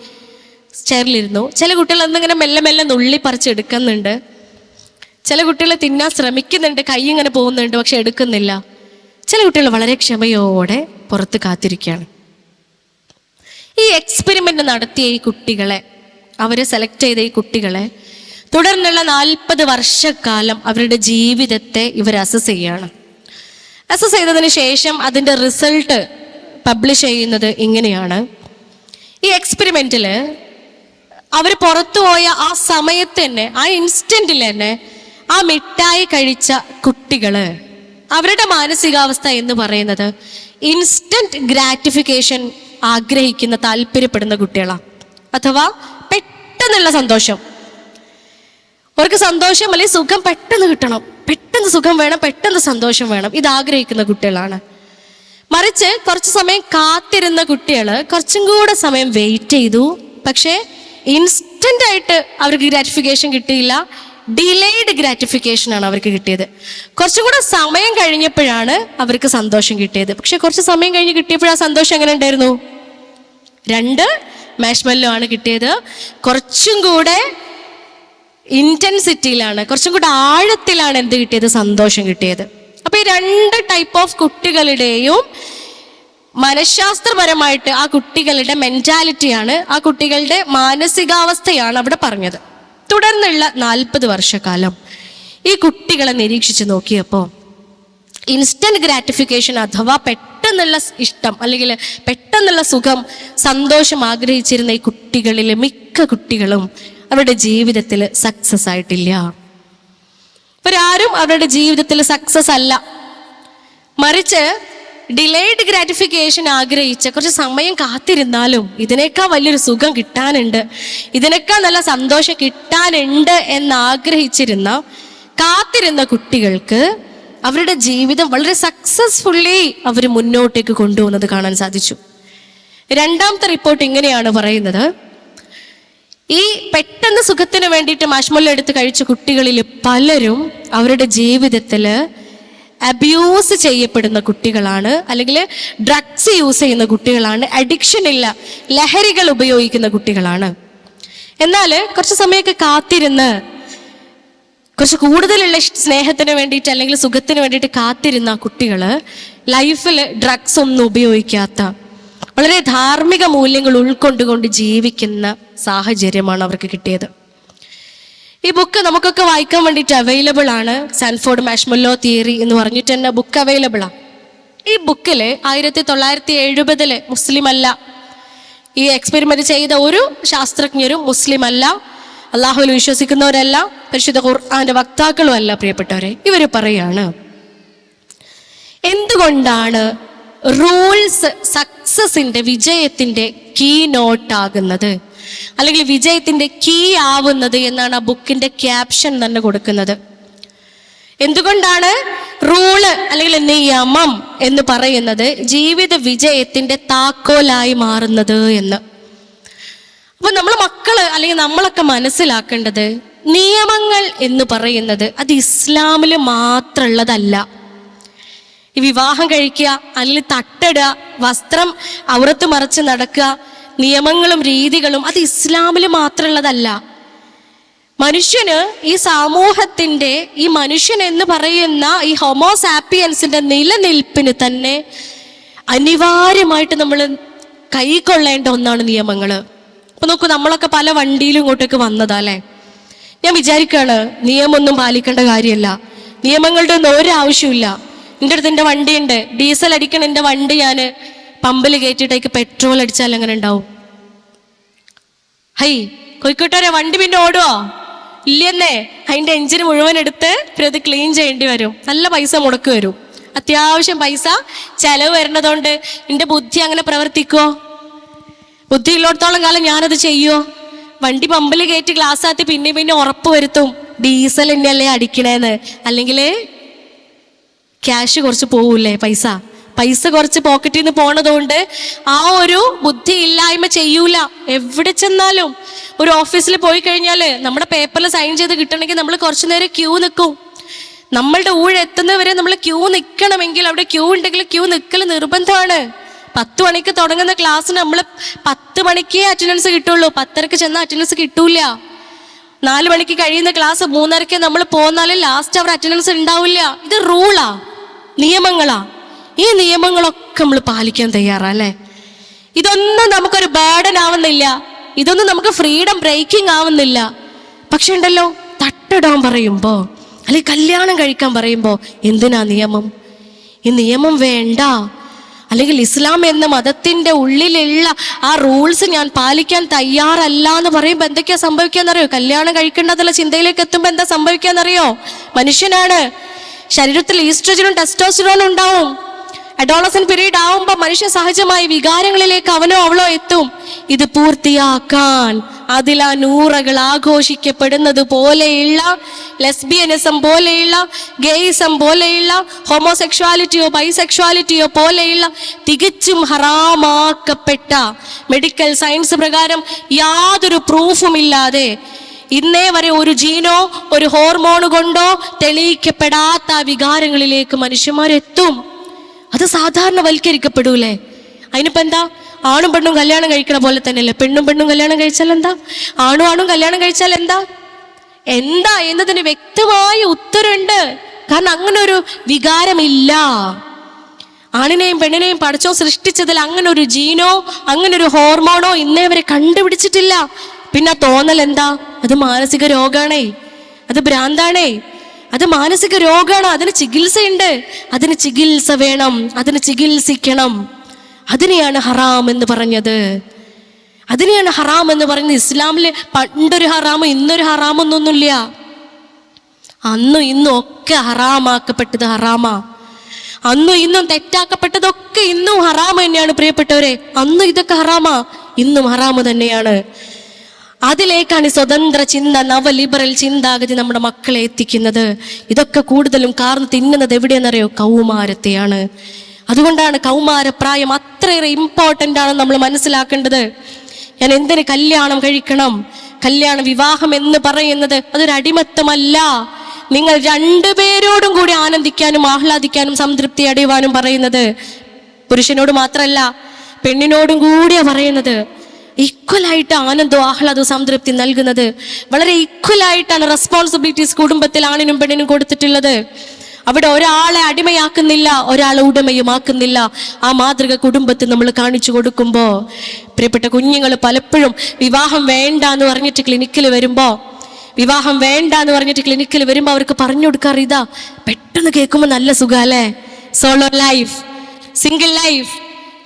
ചെയറിലിരുന്നു. ചില കുട്ടികൾ എന്നിങ്ങനെ മെല്ലെ മെല്ലെ നുള്ളി പറിച്ചെടുക്കുന്നുണ്ട്. ചില കുട്ടികൾ തിന്നാൻ ശ്രമിക്കുന്നുണ്ട്, കൈ ഇങ്ങനെ പോകുന്നുണ്ട്, പക്ഷെ എടുക്കുന്നില്ല. ചില കുട്ടികൾ വളരെ ക്ഷമയോടെ പുറത്ത് കാത്തിരിക്കുകയാണ്. ഈ എക്സ്പെരിമെൻ്റ് നടത്തിയ ഈ കുട്ടികളെ, അവർ സെലക്ട് ചെയ്ത ഈ കുട്ടികളെ തുടർന്നുള്ള 40 വർഷക്കാലം അവരുടെ ജീവിതത്തെ ഇവർ അസസ് ചെയ്യാണ്. അസസ് ചെയ്തതിന് ശേഷം അതിൻ്റെ റിസൾട്ട് പബ്ലിഷ് ചെയ്യുന്നത് ഇങ്ങനെയാണ്. ഈ എക്സ്പെരിമെൻറ്റിൽ അവർ പുറത്തുപോയ ആ സമയത്ത് തന്നെ, ആ ഇൻസ്റ്റൻറ്റിൽ തന്നെ ആ മിഠായി കഴിച്ച കുട്ടികൾ, അവരുടെ മാനസികാവസ്ഥ എന്ന് പറയുന്നത് ഇൻസ്റ്റന്റ് ഗ്രാറ്റിഫിക്കേഷൻ ആഗ്രഹിക്കുന്ന, താല്പര്യപ്പെടുന്ന കുട്ടികളാണ്. അഥവാ പെട്ടെന്നുള്ള സന്തോഷം, അവർക്ക് സന്തോഷം അല്ലെങ്കിൽ സുഖം പെട്ടെന്ന് കിട്ടണം, പെട്ടെന്ന് സുഖം വേണം, പെട്ടെന്ന് സന്തോഷം വേണം, ഇത് ആഗ്രഹിക്കുന്ന കുട്ടികളാണ്. മറിച്ച് കുറച്ച് സമയം കാത്തിരുന്ന കുട്ടികൾ കുറച്ചും കൂടെ സമയം വെയിറ്റ് ചെയ്തു, പക്ഷേ ഇൻസ്റ്റന്റ് ആയിട്ട് അവർക്ക് ഗ്രാറ്റിഫിക്കേഷൻ കിട്ടിയില്ല, ഡിലേഡ് ഗ്രാറ്റിഫിക്കേഷൻ ആണ് അവർക്ക് കിട്ടിയത്. കുറച്ചും കൂടെ സമയം കഴിഞ്ഞപ്പോഴാണ് അവർക്ക് സന്തോഷം കിട്ടിയത്. പക്ഷെ കുറച്ച് സമയം കഴിഞ്ഞ് കിട്ടിയപ്പോൾ ആ സന്തോഷം എങ്ങനെ ഉണ്ടായിരുന്നു? 2 മാഷ്മെല്ലോ ആണ് കിട്ടിയത്. കുറച്ചും കൂടെ ഇന്റൻസിറ്റിയിലാണ്, കുറച്ചും കൂടെ ആഴത്തിലാണ് എന്ത് കിട്ടിയത്? സന്തോഷം കിട്ടിയത്. അപ്പൊ ഈ 2 ടൈപ്പ് ഓഫ് കുട്ടികളുടെയും മനഃശാസ്ത്രപരമായിട്ട് ആ കുട്ടികളുടെ മെന്റാലിറ്റിയാണ്, ആ കുട്ടികളുടെ മാനസികാവസ്ഥയാണ് അവിടെ പറഞ്ഞത്. തുടർന്നുള്ള 40 വർഷക്കാലം ഈ കുട്ടികളെ നിരീക്ഷിച്ച് നോക്കിയപ്പോൾ ഇൻസ്റ്റന്റ് ഗ്രാറ്റിഫിക്കേഷൻ അഥവാ പെട്ടെന്നുള്ള ഇഷ്ടം അല്ലെങ്കിൽ പെട്ടെന്നുള്ള സുഖം, സന്തോഷം ആഗ്രഹിച്ചിരുന്ന ഈ കുട്ടികളിലെ മിക്ക കുട്ടികളും അവരുടെ ജീവിതത്തിൽ സക്സസ് ആയിട്ടില്ല. ഇവരാരും അവരുടെ ജീവിതത്തിൽ സക്സസ് അല്ല. മറിച്ച് ഡിലേഡ് ഗ്രാറ്റിഫിക്കേഷൻ ആഗ്രഹിച്ച് കുറച്ച് സമയം കാത്തിരുന്നാലും ഇതിനേക്കാൾ വലിയൊരു സുഖം കിട്ടാനുണ്ട്, ഇതിനേക്കാൾ നല്ല സന്തോഷം കിട്ടാനുണ്ട് എന്നാഗ്രഹിച്ചിരുന്ന കാത്തിരുന്ന കുട്ടികൾക്ക് അവരുടെ ജീവിതം വളരെ സക്സസ്ഫുള്ളി അവർ മുന്നോട്ടേക്ക് കൊണ്ടുപോകുന്നത് കാണാൻ സാധിച്ചു. രണ്ടാമത്തെ റിപ്പോർട്ട് ഇങ്ങനെയാണ് പറയുന്നത്: ഈ പെട്ടെന്ന് സുഖത്തിന് വേണ്ടിയിട്ട് മാഷ്മല്ലോ എടുത്ത് കഴിച്ച കുട്ടികളിൽ പലരും അവരുടെ ജീവിതത്തിൽ അബ്യൂസ് ചെയ്യപ്പെടുന്ന കുട്ടികളാണ്, അല്ലെങ്കിൽ ഡ്രഗ്സ് യൂസ് ചെയ്യുന്ന കുട്ടികളാണ്, അഡിക്ഷൻ ഇല്ല, ലഹരികൾ ഉപയോഗിക്കുന്ന കുട്ടികളാണ്. എന്നാൽ കുറച്ച് സമയമൊക്കെ കാത്തിരുന്ന് കുറച്ച് കൂടുതലുള്ള സ്നേഹത്തിന് വേണ്ടിയിട്ട് അല്ലെങ്കിൽ സുഖത്തിന് വേണ്ടിയിട്ട് കാത്തിരുന്ന കുട്ടികൾ ലൈഫിൽ ഡ്രഗ്സ് ഒന്നും ഉപയോഗിക്കാത്ത വളരെ ധാർമ്മിക മൂല്യങ്ങൾ ഉൾക്കൊണ്ടുകൊണ്ട് ജീവിക്കുന്ന സാഹചര്യമാണ് അവർക്ക് കിട്ടിയത്. ഈ ബുക്ക് നമുക്കൊക്കെ വായിക്കാൻ വേണ്ടിയിട്ട് അവൈലബിൾ ആണ്. സാൻഫോർഡ് മാഷ്മല്ലോ തിയറി എന്ന് പറഞ്ഞിട്ട് തന്നെ ബുക്ക് അവൈലബിളാണ്. ഈ ബുക്കിൽ 1970 മുസ്ലിം അല്ല, ഈ എക്സ്പെരിമെന്റ് ചെയ്ത ഒരു ശാസ്ത്രജ്ഞരും മുസ്ലിം അല്ല, അള്ളാഹുവിൽ വിശ്വസിക്കുന്നവരല്ല, പരിശുദ്ധ ഖുർആന്റെ വക്താക്കളും അല്ല. പ്രിയപ്പെട്ടവരെ, ഇവർ പറയാണ് എന്തുകൊണ്ടാണ് റൂൾസ് സക്സസിന്റെ വിജയത്തിന്റെ കീ നോട്ടാകുന്നത് അല്ലെങ്കിൽ വിജയത്തിന്റെ കീ ആവുന്നത് എന്നാണ് ആ ബുക്കിന്റെ ക്യാപ്ഷൻ തന്നെ കൊടുക്കുന്നത്. എന്തുകൊണ്ടാണ് റൂള് അല്ലെങ്കിൽ നിയമം എന്ന് പറയുന്നത് ജീവിത വിജയത്തിന്റെ താക്കോലായി മാറുന്നത് എന്ന്. അപ്പൊ നമ്മൾ മക്കള് അല്ലെങ്കിൽ നമ്മളൊക്കെ മനസ്സിലാക്കേണ്ടത്, നിയമങ്ങൾ എന്ന് പറയുന്നത് അത് ഇസ്ലാമിൽ മാത്രമുള്ളതല്ല. ഈ വിവാഹം കഴിക്കുക, അല്ലെങ്കിൽ തട്ടിടുക, വസ്ത്രം ഔറത്ത് മറച്ച് നടക്കുക, നിയമങ്ങളും രീതികളും അത് ഇസ്ലാമിൽ മാത്രമുള്ളതല്ല. മനുഷ്യന് ഈ സമൂഹത്തിന്റെ ഈ മനുഷ്യൻ എന്ന് പറയുന്ന ഈ ഹോമോസാപ്പിയൻസിന്റെ നിലനിൽപ്പിന് തന്നെ അനിവാര്യമായിട്ട് നമ്മൾ കൈക്കൊള്ളേണ്ട ഒന്നാണ് നിയമങ്ങള്. അപ്പൊ നോക്കൂ, നമ്മളൊക്കെ പല വണ്ടിയിലും ഇങ്ങോട്ടേക്ക് വന്നതാ അല്ലേ. ഞാൻ വിചാരിക്കുകയാണ് നിയമമൊന്നും പാലിക്കേണ്ട കാര്യമല്ല, നിയമങ്ങളുടെ ഒന്നും ഒരാവശ്യമില്ല. എൻ്റെ അടുത്ത് എൻ്റെ വണ്ടിയുണ്ട്, ഡീസൽ അടിക്കണ എൻ്റെ വണ്ടി ഞാൻ പമ്പിൽ കയറ്റിയിട്ടേക്ക് പെട്രോൾ അടിച്ചാൽ എങ്ങനെ ഉണ്ടാവും? ഹൈ കോഴിക്കോട്ടുകാരെ, വണ്ടി പിന്നെ ഓടുവോ? ഇല്ലെന്നേ. അതിൻ്റെ എഞ്ചിന് മുഴുവൻ എടുത്ത് പിന്നെ അത് ക്ലീൻ ചെയ്യേണ്ടി വരും, നല്ല പൈസ മുടക്ക് വരും, അത്യാവശ്യം പൈസ ചെലവ് വരുന്നതുകൊണ്ട് എൻ്റെ ബുദ്ധി അങ്ങനെ പ്രവർത്തിക്കുമോ? ബുദ്ധിയുള്ളിടത്തോളം കാലം ഞാനത് ചെയ്യുമോ? വണ്ടി പമ്പിൽ കയറ്റി ഗ്ലാസ് ആത്തി പിന്നെ ഉറപ്പ് വരുത്തും ഡീസൽ തന്നെയല്ലേ അടിക്കണേന്ന്, അല്ലെങ്കിൽ ക്യാഷ് കുറച്ച് പോവൂലേ, പൈസ കുറച്ച് പോക്കറ്റിൽ നിന്ന് പോണതുകൊണ്ട് ആ ഒരു ബുദ്ധി ഇല്ലായ്മ ചെയ്യൂല. എവിടെ ചെന്നാലും ഒരു ഓഫീസിൽ പോയി കഴിഞ്ഞാൽ നമ്മുടെ പേപ്പറിൽ സൈൻ ചെയ്ത് കിട്ടണമെങ്കിൽ നമ്മൾ കുറച്ചു നേരം ക്യൂ നിൽക്കും. നമ്മളുടെ ഊഴെത്തുന്നവരെ നമ്മൾ ക്യൂ നിൽക്കണമെങ്കിൽ അവിടെ ക്യൂ ഉണ്ടെങ്കിൽ ക്യൂ നിൽക്കൽ നിർബന്ധമാണ്. 10 മണിക്ക് തുടങ്ങുന്ന ക്ലാസ്സിന് നമ്മൾ 10 മണിക്കേ അറ്റൻഡൻസ് കിട്ടുള്ളൂ, 10:30 ചെന്നാൽ അറ്റൻഡൻസ് കിട്ടൂല. 4 മണിക്ക് കഴിയുന്ന ക്ലാസ് 3:30 നമ്മൾ പോന്നാലും ലാസ്റ്റ് അവർ അറ്റൻഡൻസ് ഉണ്ടാവില്ല. ഇത് റൂളാ, നിയമങ്ങളാ. ഈ നിയമങ്ങളൊക്കെ നമ്മൾ പാലിക്കാൻ തയ്യാറാ അല്ലേ? ഇതൊന്നും നമുക്കൊരു ബേർഡൻ ആവുന്നില്ല, ഇതൊന്നും നമുക്ക് ഫ്രീഡം ബ്രേക്കിംഗ് ആവുന്നില്ല. പക്ഷെ ഉണ്ടല്ലോ, തട്ടിടാൻ പറയുമ്പോ അല്ലെങ്കിൽ കല്യാണം കഴിക്കാൻ പറയുമ്പോ എന്തിനാ നിയമം? ഈ നിയമം വേണ്ട, അല്ലെങ്കിൽ ഇസ്ലാം എന്ന മതത്തിന്റെ ഉള്ളിലുള്ള ആ റൂൾസ് ഞാൻ പാലിക്കാൻ തയ്യാറല്ല എന്ന് പറയുമ്പോൾ എന്തൊക്കെയാ സംഭവിക്കാന്നറിയോ? കല്യാണം കഴിക്കേണ്ടതുള്ള ചിന്തയിലേക്ക് എത്തുമ്പോൾ എന്താ സംഭവിക്കാന്നറിയോ? മനുഷ്യനാണ്, ശരീരത്തിൽ ഈസ്ട്രജനും ടെസ്റ്റോസ്റ്ററോണും ഉണ്ടാവും. അഡോളസൻ പീരീഡ് ആവുമ്പോൾ മനുഷ്യ സഹജമായി വികാരങ്ങളിലേക്ക് അവനോ അവളോ എത്തും. ഇത് പൂർത്തിയാക്കാൻ അതിൽ ആ നൂറകൾ ആഘോഷിക്കപ്പെടുന്നത് പോലെയുള്ള ലെസ്ബിയനിസം പോലെയുള്ള ഗെയിസം പോലെയുള്ള ഹോമോസെക്ഷുവാലിറ്റിയോ ബൈസെക്ഷുവാലിറ്റിയോ പോലെയുള്ള തികച്ചും ഹറാമാക്കപ്പെട്ട മെഡിക്കൽ സയൻസ് പ്രകാരം യാതൊരു പ്രൂഫും ഇല്ലാതെ ഇന്നേ വരെ ഒരു ജീനോ ഒരു ഹോർമോൺ കൊണ്ടോ തെളിയിക്കപ്പെടാത്ത വികാരങ്ങളിലേക്ക് മനുഷ്യന്മാരെത്തും. അത് സാധാരണവൽക്കരിക്കപ്പെടൂലേ? അതിനിപ്പോ എന്താ? ആണും പെണ്ണും കല്യാണം കഴിക്കണ പോലെ തന്നെയല്ലേ പെണ്ണും പെണ്ണും കല്യാണം കഴിച്ചാൽ എന്താ? ആണും കല്യാണം കഴിച്ചാൽ എന്താ എന്നതിന് വ്യക്തമായ ഉത്തരവുണ്ട്. കാരണം അങ്ങനെ ഒരു വികാരമില്ല. ആണിനെയും പെണ്ണിനെയും പഠിച്ചോ സൃഷ്ടിച്ചതിൽ അങ്ങനെ ഒരു ജീനോ അങ്ങനെ ഒരു ഹോർമോണോ ഇന്നേ വരെ കണ്ടുപിടിച്ചിട്ടില്ല. പിന്നെ ആ തോന്നൽ എന്താ? അത് മാനസിക രോഗാണേ, അത് ഭ്രാന്താണേ, അത് മാനസിക രോഗാണ്. അതിന് ചികിത്സയുണ്ട്, അതിന് ചികിത്സ വേണം, അതിന് ചികിത്സിക്കണം. അതിനെയാണ് ഹറാം എന്ന് പറഞ്ഞത്. അതിനെയാണ് ഹറാം എന്ന് പറയുന്നത്. ഇസ്ലാമില് പണ്ടൊരു ഹറാമ് ഇന്നൊരു ഹറാമൊന്നൊന്നുമില്ല. അന്നും ഇന്നും ഒക്കെ ഹറാമാക്കപ്പെട്ടത് ഹറാമാ. അന്നും ഇന്നും തെറ്റാക്കപ്പെട്ടതൊക്കെ ഇന്നും ഹറാമ് തന്നെയാണ് പ്രിയപ്പെട്ടവരെ. അന്നും ഇതൊക്കെ ഹറാമാ, ഇന്നും ഹറാമ് തന്നെയാണ്. അതിലേക്കാണ് സ്വതന്ത്ര ചിന്ത, നവ ലിബറൽ ചിന്താഗതി നമ്മുടെ മക്കളെ എത്തിക്കുന്നത്. ഇതൊക്കെ കൂടുതലും കാർന്ന് തിന്നുന്നത് എവിടെയെന്നറിയോ? കൗമാരത്തെയാണ്. അതുകൊണ്ടാണ് കൗമാരപ്രായം അത്രയേറെ ഇമ്പോർട്ടൻ്റ് ആണ് നമ്മൾ മനസ്സിലാക്കേണ്ടത്. ഞാൻ എന്തിന് കല്യാണം കഴിക്കണം? കല്യാണ വിവാഹം എന്ന് പറയുന്നത് അതൊരു അടിമത്തമല്ല. നിങ്ങൾ രണ്ടുപേരോടും കൂടി ആനന്ദിക്കാനും ആഹ്ലാദിക്കാനും സംതൃപ്തി അടയുവാനും പറയുന്നത്. പുരുഷനോട് മാത്രമല്ല, പെണ്ണിനോടും കൂടിയാ പറയുന്നത്. ഈക്വലായിട്ട് ആനന്ദവും ആഹ്ലാദവും സംതൃപ്തി നൽകുന്നത്. വളരെ ഈക്വലായിട്ടാണ് റെസ്പോൺസിബിലിറ്റീസ് കുടുംബത്തിൽ ആണിനും പെണ്ണിനും കൊടുത്തിട്ടുള്ളത്. അവിടെ ഒരാളെ അടിമയാക്കുന്നില്ല, ഒരാളെ ഉടമയുമാക്കുന്നില്ല. ആ മാതൃക കുടുംബത്തിൽ നമ്മൾ കാണിച്ചു കൊടുക്കുമ്പോൾ പ്രിയപ്പെട്ട കുഞ്ഞുങ്ങൾ പലപ്പോഴും വിവാഹം വേണ്ട എന്ന് പറഞ്ഞിട്ട് ക്ലിനിക്കിൽ വരുമ്പോൾ അവർക്ക് പറഞ്ഞു കൊടുക്കാറ് ഇതാ. പെട്ടെന്ന് കേൾക്കുമ്പോൾ നല്ല സുഖാല്ലേ, സോളോ ലൈഫ്, സിംഗിൾ ലൈഫ്,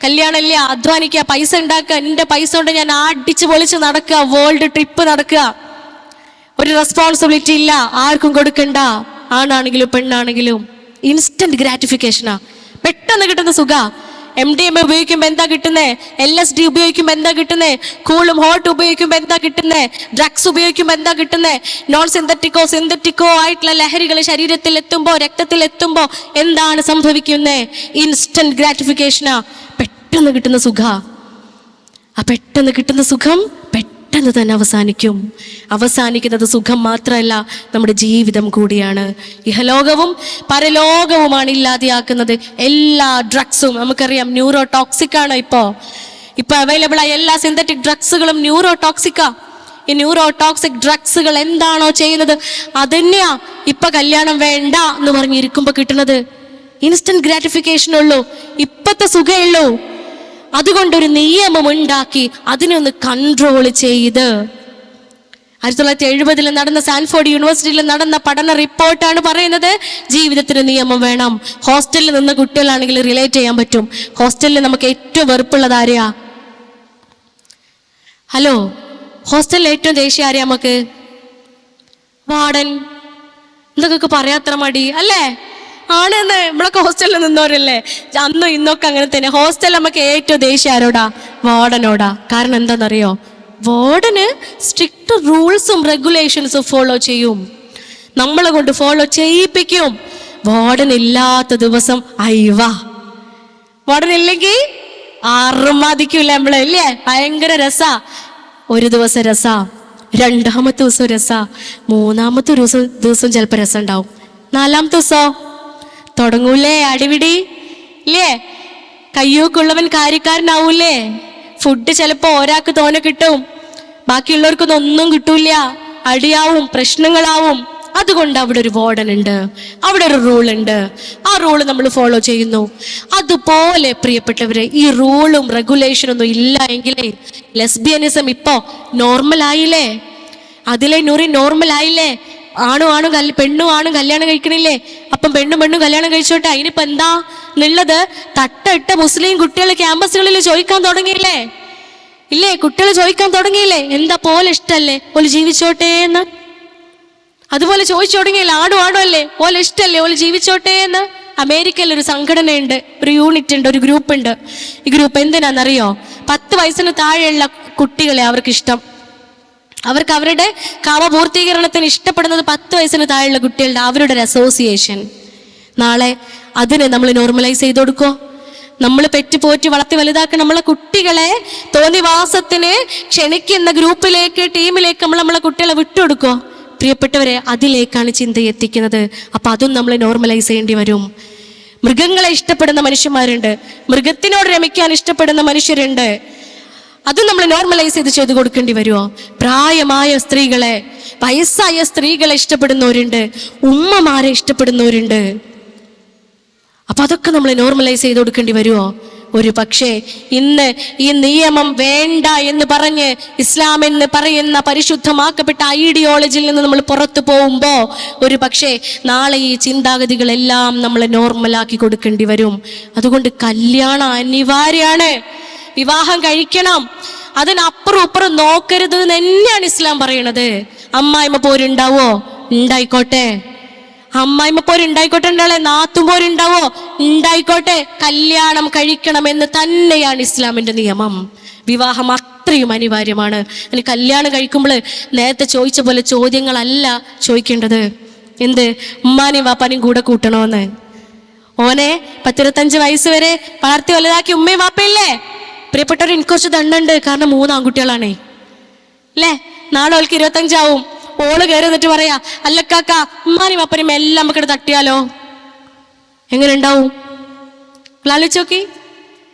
കല്യാണം ഇല്ല, അധ്വാനിക്കുക, പൈസ ഉണ്ടാക്കുക, എൻ്റെ പൈസ കൊണ്ട് ഞാൻ അടിച്ച് പൊളിച്ച് നടക്കുക, വേൾഡ് ട്രിപ്പ് നടക്കുക, ഒരു റെസ്പോൺസിബിലിറ്റി ഇല്ല, ആർക്കും കൊടുക്കണ്ട, ആണാണെങ്കിലും പെണ്ണാണെങ്കിലും. ഇൻസ്റ്റന്റ് ഗ്രാറ്റിഫിക്കേഷനാ, പെട്ടെന്ന് കിട്ടുന്ന സുഖ. MDMA ഉപയോഗിക്കുമ്പോൾ എന്താ കിട്ടുന്നേ? LSD ഉപയോഗിക്കുമ്പോൾ എന്താ കിട്ടുന്നേ? കൂളും ഹോട്ട് ഉപയോഗിക്കുമ്പോൾ എന്താ കിട്ടുന്നേ? ഡ്രഗ്സ് ഉപയോഗിക്കുമ്പോൾ എന്താ കിട്ടുന്നേ? നോൺ സിന്തറ്റിക്കോ ആയിട്ടുള്ള ലഹരികൾ ശരീരത്തിൽ എത്തുമ്പോൾ, രക്തത്തിൽ എത്തുമ്പോൾ എന്താണ് സംഭവിക്കുന്നേ? ഇൻസ്റ്റന്റ് ഗ്രാറ്റിഫിക്കേഷനാ, പെട്ടെന്ന് കിട്ടുന്ന സുഖ. ആ പെട്ടെന്ന് കിട്ടുന്ന സുഖം പെട്ടെന്ന് തന്നെ അവസാനിക്കുന്നത് സുഖം മാത്രമല്ല, നമ്മുടെ ജീവിതം കൂടിയാണ്. ഇഹലോകവും പരലോകവുമാണ് ഇല്ലാതെയാക്കുന്നത്. എല്ലാ ഡ്രഗ്സും നമുക്കറിയാം ന്യൂറോ ടോക്സിക് ആണ്. ഇപ്പൊ അവൈലബിൾ ആയ എല്ലാ സിന്തറ്റിക് ഡ്രഗ്സുകളും ന്യൂറോ ടോക്സിക്കാ. ഈ ന്യൂറോ ടോക്സിക് ഡ്രഗ്സുകൾ എന്താണോ ചെയ്യുന്നത് അതന്നെയാ ഇപ്പൊ കല്യാണം വേണ്ട എന്ന് പറഞ്ഞിരിക്കുമ്പോ കിട്ടുന്നത്. ഇൻസ്റ്റന്റ് ഗ്രാറ്റിഫിക്കേഷൻ ഉള്ളൂ, ഇപ്പത്തെ സുഖമുള്ളൂ. അതുകൊണ്ടൊരു നിയമം ഉണ്ടാക്കി അതിനൊന്ന് കൺട്രോൾ ചെയ്ത് 1970 നടന്ന സാൻഫോർഡ് യൂണിവേഴ്സിറ്റിയിൽ നടന്ന പഠന റിപ്പോർട്ടാണ് പറയുന്നത്, ജീവിതത്തിന് നിയമം വേണം. ഹോസ്റ്റലിൽ നിന്ന് കുട്ടികളാണെങ്കിൽ റിലേറ്റ് ചെയ്യാൻ പറ്റും. ഹോസ്റ്റലിൽ നമുക്ക് ഏറ്റവും വെറുപ്പുള്ളത് ആരെയാ? ഹലോ, ഹോസ്റ്റലിൽ ഏറ്റവും ദേഷ്യം ആരെയാ നമുക്ക്? വാർഡൻ. എന്തൊക്കെ പറയാത്ര മടി അല്ലേ? ആണെന്ന്, നമ്മളൊക്കെ ഹോസ്റ്റലിൽ നിന്നവരല്ലേ. അന്നും ഇന്നൊക്കെ അങ്ങനെ തന്നെ. ഹോസ്റ്റലിൽ നമുക്ക് ഏറ്റവും ദേഷ്യം ആരോടാ? വാർഡനോടാ. കാരണം എന്താണെന്നറിയോ? വാർഡന് സ്ട്രിക്റ്റ് റൂൾസും റെഗുലേഷൻസും ഫോളോ ചെയ്യും, നമ്മളെ കൊണ്ട് ഫോളോ ചെയ്യിപ്പിക്കും. വാർഡൻ ഇല്ലാത്ത ദിവസം അയ്യവാ, വാർഡൻ ഇല്ലെങ്കിൽ അറുമതിക്കൂല നമ്മളെ ഇല്ലേ? ഭയങ്കര രസാ. ഒരു ദിവസം രസാ, രണ്ടാമത്തെ ദിവസം രസാ, മൂന്നാമത്തെ ദിവസം ചിലപ്പോൾ രസം ഉണ്ടാവും, നാലാമത്തെ ദിവസം തുടങ്ങൂലേ അടിപിടി ഇല്ലേ? കയ്യൂക്കുള്ളവൻ കാര്യക്കാരനാവൂലേ? ഫുഡ് ചിലപ്പോ ഒരാൾക്ക് തോനെ കിട്ടും, ബാക്കിയുള്ളവർക്കൊന്നും ഒന്നും കിട്ടൂല, അടിയാവും, പ്രശ്നങ്ങളാവും. അതുകൊണ്ട് അവിടെ ഒരു വാർഡൻ ഉണ്ട്, അവിടെ ഒരു റൂൾ ഉണ്ട്. ആ റൂള് നമ്മൾ ഫോളോ ചെയ്യുന്നു. അതുപോലെ പ്രിയപ്പെട്ടവരെ, ഈ റൂളും റെഗുലേഷനും ഒന്നും ഇല്ല എങ്കിലേ ലെസ്ബിയനിസം ഇപ്പോ നോർമൽ ആയില്ലേ? അതിലെ നുറി നോർമൽ ആയില്ലേ? പെണ്ണും ആണും കല്യാണം കഴിക്കണില്ലേ? അപ്പം പെണ്ണും കല്യാണം കഴിച്ചോട്ടെ, അതിനിപ്പോ എന്താ എന്നുള്ളത് തട്ടിട്ട മുസ്ലിം കുട്ടികൾ ക്യാമ്പസുകളിൽ ചോദിക്കാൻ തുടങ്ങിയില്ലേ? ഇല്ലേ? കുട്ടികൾ ചോദിക്കാൻ തുടങ്ങിയില്ലേ? എന്താ പോലെ ഇഷ്ടല്ലേ, ഓല് ജീവിച്ചോട്ടെ എന്ന്. അതുപോലെ ചോദിച്ചു തുടങ്ങിയില്ല, ആണോ അല്ലേ, ഓലെ ഇഷ്ടല്ലേ, ഓല് ജീവിച്ചോട്ടെ എന്ന്. അമേരിക്കയിൽ ഒരു സംഘടനയുണ്ട്, ഒരു യൂണിറ്റ് ഉണ്ട്, ഒരു ഗ്രൂപ്പ് ഉണ്ട്. ഈ ഗ്രൂപ്പ് എന്തിനാണെന്നറിയോ? 10 വയസ്സിന് താഴെയുള്ള കുട്ടികളെ അവർക്ക് ഇഷ്ടം. അവർക്ക് അവരുടെ കാമപൂർത്തീകരണത്തിന് ഇഷ്ടപ്പെടുന്നത് 10 വയസ്സിന് താഴെയുള്ള കുട്ടികളുടെ അവരുടെ ഒരു അസോസിയേഷൻ. നാളെ അതിനെ നമ്മൾ നോർമലൈസ് ചെയ്ത് കൊടുക്കോ? നമ്മൾ പെറ്റുപോറ്റി വളർത്തി വലുതാക്കി നമ്മളെ കുട്ടികളെ തോന്നിവാസത്തിന് ക്ഷണിക്കുന്ന ഗ്രൂപ്പിലേക്ക്, ടീമിലേക്ക് നമ്മളെ കുട്ടികളെ വിട്ടുകൊടുക്കോ? പ്രിയപ്പെട്ടവരെ, അതിലേക്കാണ് ചിന്ത എത്തിക്കുന്നത്. അപ്പൊ അതും നമ്മൾ നോർമലൈസ് ചെയ്യേണ്ടി വരും. മൃഗങ്ങളെ ഇഷ്ടപ്പെടുന്ന മനുഷ്യന്മാരുണ്ട്, മൃഗത്തിനോട് രമിക്കാൻ ഇഷ്ടപ്പെടുന്ന മനുഷ്യരുണ്ട്. അതും നമ്മൾ നോർമലൈസ് ചെയ്ത് കൊടുക്കേണ്ടി വരുമോ? പ്രായമായ സ്ത്രീകളെ, വയസ്സായ സ്ത്രീകളെ ഇഷ്ടപ്പെടുന്നവരുണ്ട്, ഉമ്മമാരെ ഇഷ്ടപ്പെടുന്നവരുണ്ട്. അപ്പൊ അതൊക്കെ നമ്മൾ നോർമലൈസ് ചെയ്ത് കൊടുക്കേണ്ടി വരുമോ? ഒരു പക്ഷേ ഇന്ന് ഈ നിയമം വേണ്ട എന്ന് പറഞ്ഞ് ഇസ്ലാം എന്ന് പറയുന്ന പരിശുദ്ധമാക്കപ്പെട്ട ഐഡിയോളജിയിൽ നിന്ന് നമ്മൾ പുറത്തു പോകുമ്പോൾ ഒരു പക്ഷേ നാളെ ഈ ചിന്താഗതികളെല്ലാം നമ്മൾ നോർമലാക്കി കൊടുക്കേണ്ടി വരും. അതുകൊണ്ട് കല്യാണം അനിവാര്യമാണ്, വിവാഹം കഴിക്കണം, അതിനപ്പുറം ഇപ്പുറം നോക്കരുത് എന്ന് തന്നെയാണ് ഇസ്ലാം പറയണത്. അമ്മായിമ്മ പോരുണ്ടാവോ? ഉണ്ടായിക്കോട്ടെ. അമ്മായിമ്മ പോരുണ്ടായിക്കോട്ടെ, നാത്തും പോരുണ്ടാവോ? ഉണ്ടായിക്കോട്ടെ. കല്യാണം കഴിക്കണം എന്ന് തന്നെയാണ് ഇസ്ലാമിന്റെ നിയമം. വിവാഹം അത്രയും അനിവാര്യമാണ്. ഇനി കല്യാണം കഴിക്കുമ്പോൾ നേരത്തെ ചോദിച്ച പോലെ ചോദ്യങ്ങളല്ല ചോദിക്കേണ്ടത്. എന്ത് ഉമ്മാനെയും വാപ്പാനെയും കൂടെ കൂട്ടണമെന്ന്. ഓനെ 10-25 വയസ്സ് വരെ വളർത്തി വലുതാക്കി ഉമ്മയും വാപ്പയില്ലേ? പ്രിയപ്പെട്ടവർ, എനിക്ക് കുറച്ച് ദണ്ണുണ്ട്, കാരണം 3 ആൺകുട്ടികളാണേ അല്ലേ. നാളെ ഓൾക്ക് 25 ആവും. ഓള് കയറി എന്നിട്ട് പറയാ, അല്ലക്കാക്ക ഉമ്മാനെയും വാപ്പനെയും എല്ലാം നമുക്കിട്ട് തട്ടിയാലോ? എങ്ങനെ ഉണ്ടാവും? ആലോചിച്ച് നോക്കി.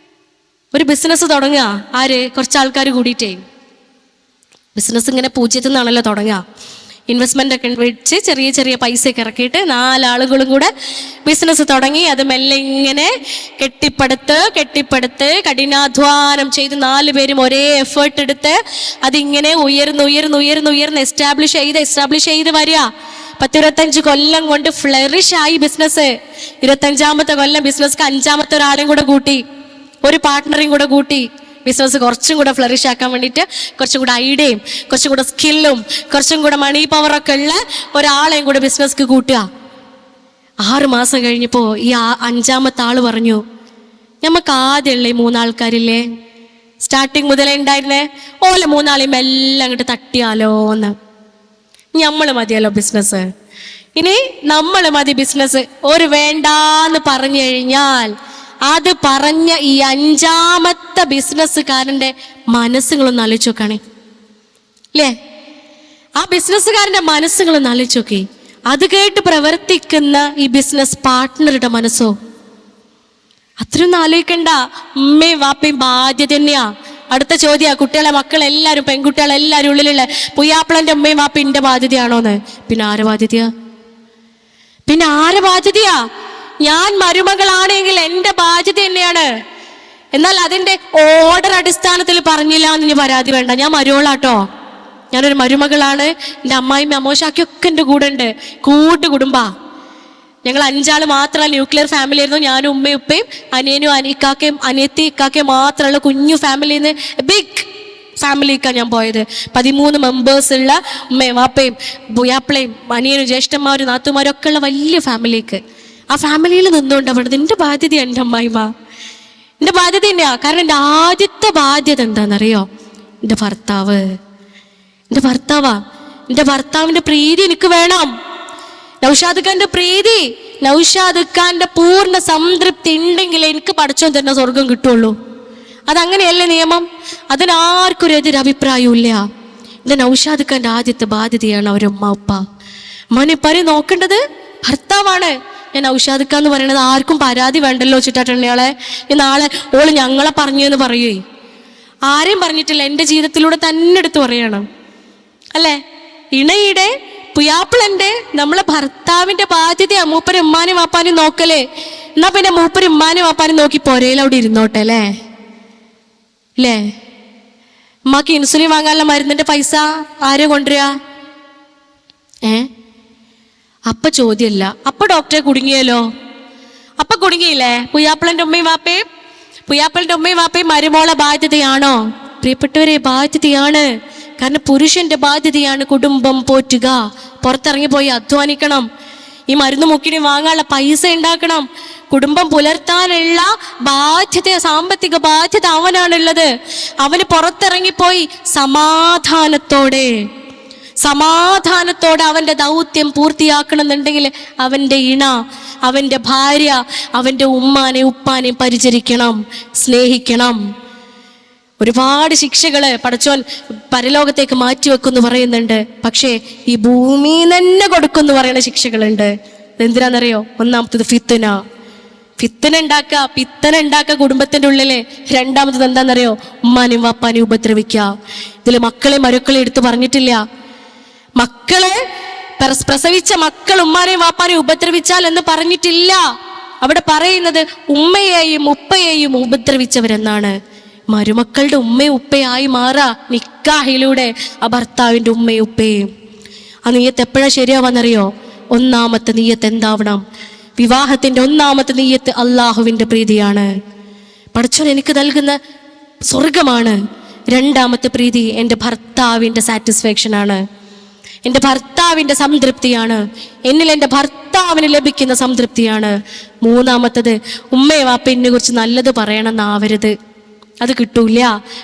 ഒരു ബിസിനസ് തുടങ്ങുക, ആര്? കുറച്ച് ആൾക്കാർ കൂടിയിട്ടേ. ബിസിനസ് ഇങ്ങനെ 0 നിന്നാണല്ലോ തുടങ്ങുക. ഇൻവെസ്റ്റ്മെന്റ് ഒക്കെ വെച്ച് ചെറിയ ചെറിയ പൈസയൊക്കെ ഇറക്കിയിട്ട് 4 ആളുകളും കൂടെ ബിസിനസ് തുടങ്ങി. അത് മെല്ലെ ഇങ്ങനെ കെട്ടിപ്പടുത്ത് കഠിനാധ്വാനം ചെയ്ത് 4 പേരും ഒരേ എഫേർട്ട് എടുത്ത് അതിങ്ങനെ ഉയർന്ന് എസ്റ്റാബ്ലിഷ് ചെയ്ത് വരിക. 10-25 കൊല്ലം കൊണ്ട് ഫ്ലറിഷ് ആയി ബിസിനസ്. 25-ാമത്തെ കൊല്ലം ബിസിനസ് 5-ാമത്തെ ഒരാളെയും കൂടെ കൂട്ടി, ഒരു പാർട്ട്ണറേയും കൂടെ കൂട്ടി. ബിസിനസ് കുറച്ചും കൂടെ ഫ്ലറിഷ് ആക്കാൻ വേണ്ടിയിട്ട് കുറച്ചും കൂടെ ഐഡിയയും കുറച്ചും കൂടെ സ്കില്ലും കുറച്ചും കൂടെ മണി പവറൊക്കെ ഉള്ള ഒരാളെയും കൂടെ ബിസിനസ്ക്ക് കൂട്ടുക. 6 മാസം കഴിഞ്ഞപ്പോൾ ഈ 5-ാമത്തെ ആള് പറഞ്ഞു, നമുക്ക് ആദ്യമുള്ള 3 ആൾക്കാരില്ലേ, സ്റ്റാർട്ടിങ് മുതലേ ഉണ്ടായിരുന്നേ, ഓല 3 ആളെയും എല്ലാം അങ്ങോട്ട് തട്ടിയാലോ എന്ന്. നമ്മൾ മതിയല്ലോ ബിസിനസ്, ഇനി നമ്മൾ മതി ബിസിനസ്. ഒരു വേണ്ടാന്ന് പറഞ്ഞു കഴിഞ്ഞാൽ അത് പറഞ്ഞ ഈ 5-ാമത്തെ ബിസിനസ്സുകാരന്റെ മനസ്സുകളൊന്ന് ആലോചിച്ച് നോക്കണേ അല്ലേ. ആ ബിസിനസ്സുകാരന്റെ മനസ്സുകളൊന്ന് ആലോചിച്ച് നോക്കി. അത് കേട്ട് പ്രവർത്തിക്കുന്ന ഈ ബിസിനസ് പാർട്ട്ണറുടെ മനസ്സോ? അത്രയൊന്നും ആലോചിക്കണ്ട. ഉമ്മയും വാപ്പയും ബാധ്യത തന്നെയാ. അടുത്ത ചോദ്യ, കുട്ടികളെ മക്കളെല്ലാരും പെൺകുട്ടികളെല്ലാരും ഉള്ളിലുള്ള പുയ്യാപ്പിളന്റെ ഉമ്മയും വാപ്പയും എന്റെ ബാധ്യതയാണോന്ന്. പിന്നെ ആരെ ബാധ്യതയാ? ഞാൻ മരുമകളാണെങ്കിൽ എൻ്റെ ബാധ്യത തന്നെയാണ്. എന്നാൽ അതിന്റെ ഓർഡർ അടിസ്ഥാനത്തിൽ പറഞ്ഞില്ല എന്ന് ഇനി പരാതി വേണ്ട. ഞാൻ മരുമകളാട്ടോ, ഞാനൊരു മരുമകളാണ്. എൻ്റെ അമ്മായിയും അമ്മോശാക്കിയൊക്കെ എൻ്റെ കൂടെ ഉണ്ട്. കൂട്ടുകുടുംബാ. ഞങ്ങൾ 5 ആള് മാത്രമല്ല, ന്യൂക്ലിയർ ഫാമിലി ആയിരുന്നു. ഞാനും ഉമ്മയും ഉപ്പയും അനിയനും ഇക്കാക്കയും അനിയത്തി ഇക്കാക്കയും മാത്രമുള്ള കുഞ്ഞു ഫാമിലിയിൽ നിന്ന് ബിഗ് ഫാമിലിക്കാണ് ഞാൻ പോയത്. 13 മെമ്പേഴ്സ് ഉള്ള ഉമ്മയും വാപ്പയും പുയ്യാപ്പിളയും അനിയനും ജ്യേഷ്ഠന്മാരും നാത്തുമാരും ഒക്കെ ഉള്ള വലിയ ഫാമിലിക്ക്. ആ ഫാമിലിയിൽ നിന്നുകൊണ്ട് അവിടെ എൻ്റെ ബാധ്യതയാണ് എൻ്റെ അമ്മായിമ്മ. എൻ്റെ ബാധ്യത തന്നെയാ. കാരണം എൻ്റെ ആദ്യത്തെ ബാധ്യത എന്താണെന്നറിയോ? എൻ്റെ ഭർത്താവാ. എൻ്റെ ഭർത്താവിൻ്റെ പ്രീതി എനിക്ക് വേണം. നൗഷാദ് ഖാന്റെ പ്രീതി, നൗഷാദ് ഖാന്റെ പൂർണ്ണ സംതൃപ്തി ഉണ്ടെങ്കിൽ എനിക്ക് പടച്ചോൻ തന്നെ സ്വർഗം കിട്ടുള്ളൂ. അതങ്ങനെയല്ലേ നിയമം? അതിനാർക്കൊരു എതിരഭിപ്രായവും ഇല്ല. എൻ്റെ നൗഷാദ് ഖാന്റെ ആദ്യത്തെ ബാധ്യതയാണ് അവരുമ്മ ഉപ്പ. മോനെ പരി നോക്കേണ്ടത് ഭർത്താവാണ്. ഞാൻ നൗഷാദ് ഖാൻ എന്ന് പറയുന്നത് ആർക്കും പരാതി വേണ്ടല്ലോ വെച്ചിട്ടാട്ടുള്ളയാളെ. നാളെ ഓള് ഞങ്ങളെ പറഞ്ഞു എന്ന് പറയേ. ആരെയും പറഞ്ഞിട്ടില്ല, എൻ്റെ ജീവിതത്തിലൂടെ തന്നെ എടുത്ത് പറയണം അല്ലേ. ഇണയുടെ പുയ്യാപ്പിളന്റെ നമ്മളെ ഭർത്താവിന്റെ ബാധ്യതയാ മൂപ്പര് ഉമ്മാനും വാപ്പാനും നോക്കലേ. എന്നാ പിന്നെ മൂപ്പര് ഉമ്മാനും വാപ്പാനും നോക്കി പൊരയിൽ അവിടെ ഇരുന്നോട്ടെ അല്ലേ. ഉമ്മാക്ക് ഇൻസുലിൻ വാങ്ങാനുള്ള മരുന്നിന്റെ പൈസ ആരും കൊണ്ടുവരിക? അപ്പ ചോദ്യമല്ല, അപ്പ ഡോക്ടറെ കുടുങ്ങിയല്ലോ. അപ്പ കുടുങ്ങിയില്ലേ? പുയ്യാപ്പിളന്റെ ഉമ്മയും വാപ്പയും മരുമോളെ ബാധ്യതയാണോ? പ്രിയപ്പെട്ടവരെ, ബാധ്യതയാണ്. കാരണം പുരുഷന്റെ ബാധ്യതയാണ് കുടുംബം പോറ്റുക. പുറത്തിറങ്ങി പോയി അധ്വാനിക്കണം, ഈ മരുന്ന് മുക്കിനി വാങ്ങാനുള്ള പൈസ ഉണ്ടാക്കണം, കുടുംബം പുലർത്താനുള്ള ബാധ്യത, സാമ്പത്തിക ബാധ്യത അവനാണുള്ളത്. അവന് പുറത്തിറങ്ങിപ്പോയി സമാധാനത്തോടെ അവന്റെ ദൗത്യം പൂർത്തിയാക്കണമെന്നുണ്ടെങ്കിൽ അവന്റെ ഇണ, അവന്റെ ഭാര്യ, അവന്റെ ഉമ്മാനെ ഉപ്പാനെ പരിചരിക്കണം, സ്നേഹിക്കണം. ഒരുപാട് ശിക്ഷകള് പടച്ചോൻ പരലോകത്തേക്ക് മാറ്റിവെക്കുമെന്ന് പറയുന്നുണ്ട്. പക്ഷേ ഈ ഭൂമി തന്നെ കൊടുക്കുമെന്ന് പറയുന്ന ശിക്ഷകളുണ്ട്. എന്തിനാണെന്നറിയോ? ഒന്നാമത്തത് പിത്തന ഉണ്ടാക്കുക കുടുംബത്തിന്റെ ഉള്ളില്. രണ്ടാമത്തത് എന്താണെന്നറിയോ? ഉമ്മാനെയും വാപ്പാനെയും ഉപദ്രവിക്കുക. ഇതില് മക്കളെ മരുക്കളെ എടുത്തു പറഞ്ഞിട്ടില്ല. മക്കളെ പ്രസവിച്ച മക്കൾ ഉമ്മാനെയും വാപ്പാനെയും ഉപദ്രവിച്ചാൽ എന്ന് പറഞ്ഞിട്ടില്ല. അവിടെ പറയുന്നത് ഉമ്മയെയും ഉപ്പയെയും ഉപദ്രവിച്ചവരെന്നാണ്. മരുമക്കളുടെ ഉമ്മയും ഉപ്പയായി മാറാ നിക്കാഹിലൂടെ ആ ഭർത്താവിൻ്റെ ഉമ്മയും ഉപ്പയും. ആ നീയത്ത് എപ്പോഴാ ശരിയാവാന്നറിയോ? ഒന്നാമത്തെ നീയത്ത് എന്താവണം? വിവാഹത്തിന്റെ ഒന്നാമത്തെ നീയത്ത് അള്ളാഹുവിന്റെ പ്രീതിയാണ്, പടച്ചോൻ എനിക്ക് നൽകുന്ന സ്വർഗമാണ്. രണ്ടാമത്തെ പ്രീതി എൻ്റെ ഭർത്താവിൻ്റെ സാറ്റിസ്ഫാക്ഷൻ ആണ്, എൻ്റെ ഭർത്താവിൻ്റെ സംതൃപ്തിയാണ്, എന്നിൽ എൻ്റെ ഭർത്താവിന് ലഭിക്കുന്ന സംതൃപ്തിയാണ്. മൂന്നാമത്തത് ഉമ്മയെ വാപ്പയെ കുറിച്ച് നല്ലത് പറയണമെന്നാവരുത്, അത് കിട്ടൂല.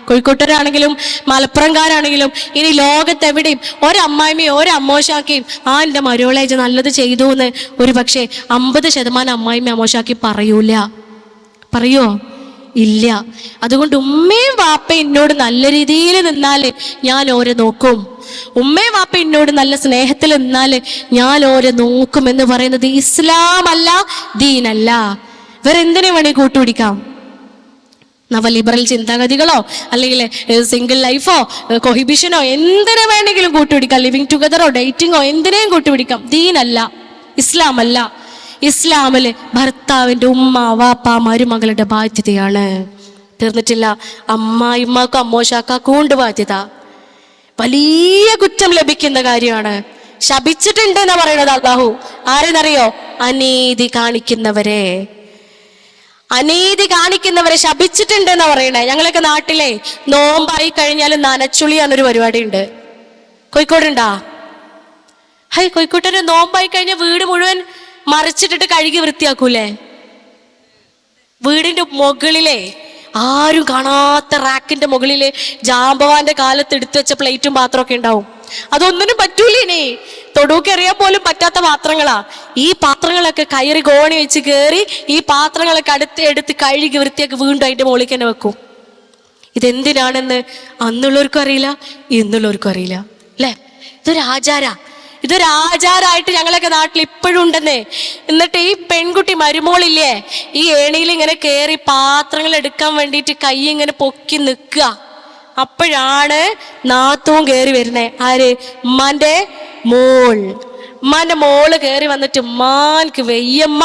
കോഴിക്കോട്ടരാണെങ്കിലും മലപ്പുറംകാരാണെങ്കിലും ഇനി ലോകത്തെവിടെയും ഒരമ്മായിമ്മയും ഒരമ്മോശാക്കിയും ആ എൻ്റെ മരുവളേജ് നല്ലത് ചെയ്തു എന്ന് ഒരു പക്ഷേ 50% അമ്മായിമ്മ അമ്മോശാക്കി പറയോ? ഇല്ല. അതുകൊണ്ട് ഉമ്മയും വാപ്പയും എന്നോട് നല്ല രീതിയിൽ നിന്നാൽ ഞാൻ ഓരെ നോക്കും, ഉമ്മയും വാപ്പ എന്നോട് നല്ല സ്നേഹത്തിൽ നിന്നാൽ ഞാൻ ഓരെ നോക്കും എന്ന് പറയുന്നത് ഇസ്ലാം അല്ല, ദീനല്ല. വേറെ എന്തിനു വേണേ കൂട്ടുപിടിക്കാം? നവ ലിബറൽ ചിന്താഗതികളോ അല്ലെങ്കിൽ സിംഗിൾ ലൈഫോ കൊഹിബിഷനോ എന്തിനു വേണമെങ്കിലും കൂട്ടുപിടിക്കാം, ലിവിങ് ടുഗദറോ ഡേറ്റിങ്ങോ എന്തിനേയും കൂട്ടുപിടിക്കാം. ദീനല്ല, ഇസ്ലാം അല്ല. ഇസ്ലാമില് ഭർത്താവിൻ്റെ ഉമ്മ വാപ്പ മരുമകളുടെ ബാധ്യതയാണ്. തീർന്നിട്ടില്ല. അമ്മായിമ്മക്കും അമ്മോശാക്കാക്കും ഉണ്ട് ബാധ്യത. വലിയ കുറ്റം ലഭിക്കുന്ന കാര്യമാണ്. ശപിച്ചിട്ടുണ്ട് എന്നാ പറയണത് അല്ലാഹു. ആരെന്നറിയോ? അനീതി കാണിക്കുന്നവരെ ശപിച്ചിട്ടുണ്ട് എന്നാ പറയണേ. ഞങ്ങളൊക്കെ നാട്ടിലെ നോമ്പായി കഴിഞ്ഞാൽ നനച്ചുളിയാന്നൊരു പരിപാടി ഉണ്ട്. കോഴിക്കോടുണ്ടാ? കോഴിക്കോട്ടിന് നോമ്പായി കഴിഞ്ഞാൽ വീട് മുഴുവൻ മറിച്ചിട്ടിട്ട് കഴുകി വൃത്തിയാക്കൂലേ? വീടിന്റെ മുകളിലെ ആരും കാണാത്ത റാക്കിന്റെ മുകളില് ജാമ്പവാന്റെ കാലത്ത് എടുത്തു വെച്ച പ്ലേറ്റും പാത്രമൊക്കെ ഉണ്ടാവും. അതൊന്നിനും പറ്റൂല. ഇനി തൊടുക്കെറിയാൻ പോലും പറ്റാത്ത പാത്രങ്ങളാ. ഈ പാത്രങ്ങളൊക്കെ കയറി ഗോണി വെച്ച് കയറി ഈ പാത്രങ്ങളൊക്കെ എടുത്ത് കഴുകി വൃത്തിയാക്കി വീണ്ടും അതിന്റെ മുകളിൽ തന്നെ വെക്കും. ഇതെന്തിനാണെന്ന് അന്നുള്ളവർക്കും അറിയില്ല, ഇന്നുള്ളവർക്കും അറിയില്ല അല്ലേ? ഇതൊരു ആചാരമായിട്ട് ഞങ്ങളൊക്കെ നാട്ടിൽ ഇപ്പോഴും ഉണ്ടെന്നേ. എന്നിട്ട് ഈ പെൺകുട്ടി മരുമോളില്ലേ, ഈ ഏണിയിൽ ഇങ്ങനെ കയറി പാത്രങ്ങൾ എടുക്കാൻ വേണ്ടിയിട്ട് കൈ ഇങ്ങനെ പൊക്കി നിൽക്കുക. അപ്പോഴാണ് നാത്തൂൻ കയറി വരുന്നേ. ആര്? ഉമ്മാന്റെ മോള് കയറി വന്നിട്ട് ഉമ്മാൻക്ക് വെയ്യമ്മ,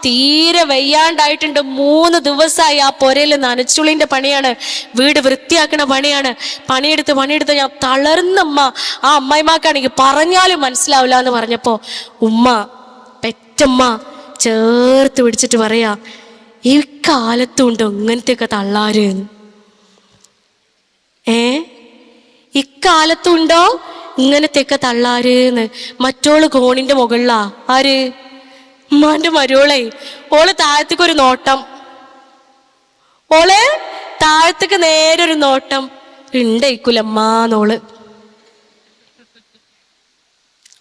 തീരെ വെയ്യാണ്ടായിട്ടുണ്ട്, 3 ദിവസമായി ആ പൊരയിൽ നനച്ചുളിന്റെ പണിയാണ്, വീട് വൃത്തിയാക്കണ പണിയാണ്, പണിയെടുത്ത് ഞാൻ തളർന്നമ്മ. ആ അമ്മായിമാക്കാണെങ്കിൽ പറഞ്ഞാലും മനസ്സിലാവില്ല എന്ന് പറഞ്ഞപ്പോ പെറ്റമ്മ ചേർത്ത് പിടിച്ചിട്ട് പറയാ, ഈ കാലത്തുണ്ടോ ഇങ്ങനത്തെയൊക്കെ തള്ളാര്? ഇക്കാലത്തുണ്ടോ ഇങ്ങനത്തെയൊക്കെ തള്ളാര്ന്ന്? മറ്റോള് കോണിന്റെ മുകളിലാ. ആര്? ഉമ്മാന്റെ മരുവളെ. ഓള് താഴത്തേക്കൊരു നോട്ടം, താഴത്തേക്ക് നേരെ ഒരു നോട്ടം. ഉണ്ടേക്കൂലമ്മാന്നോള്,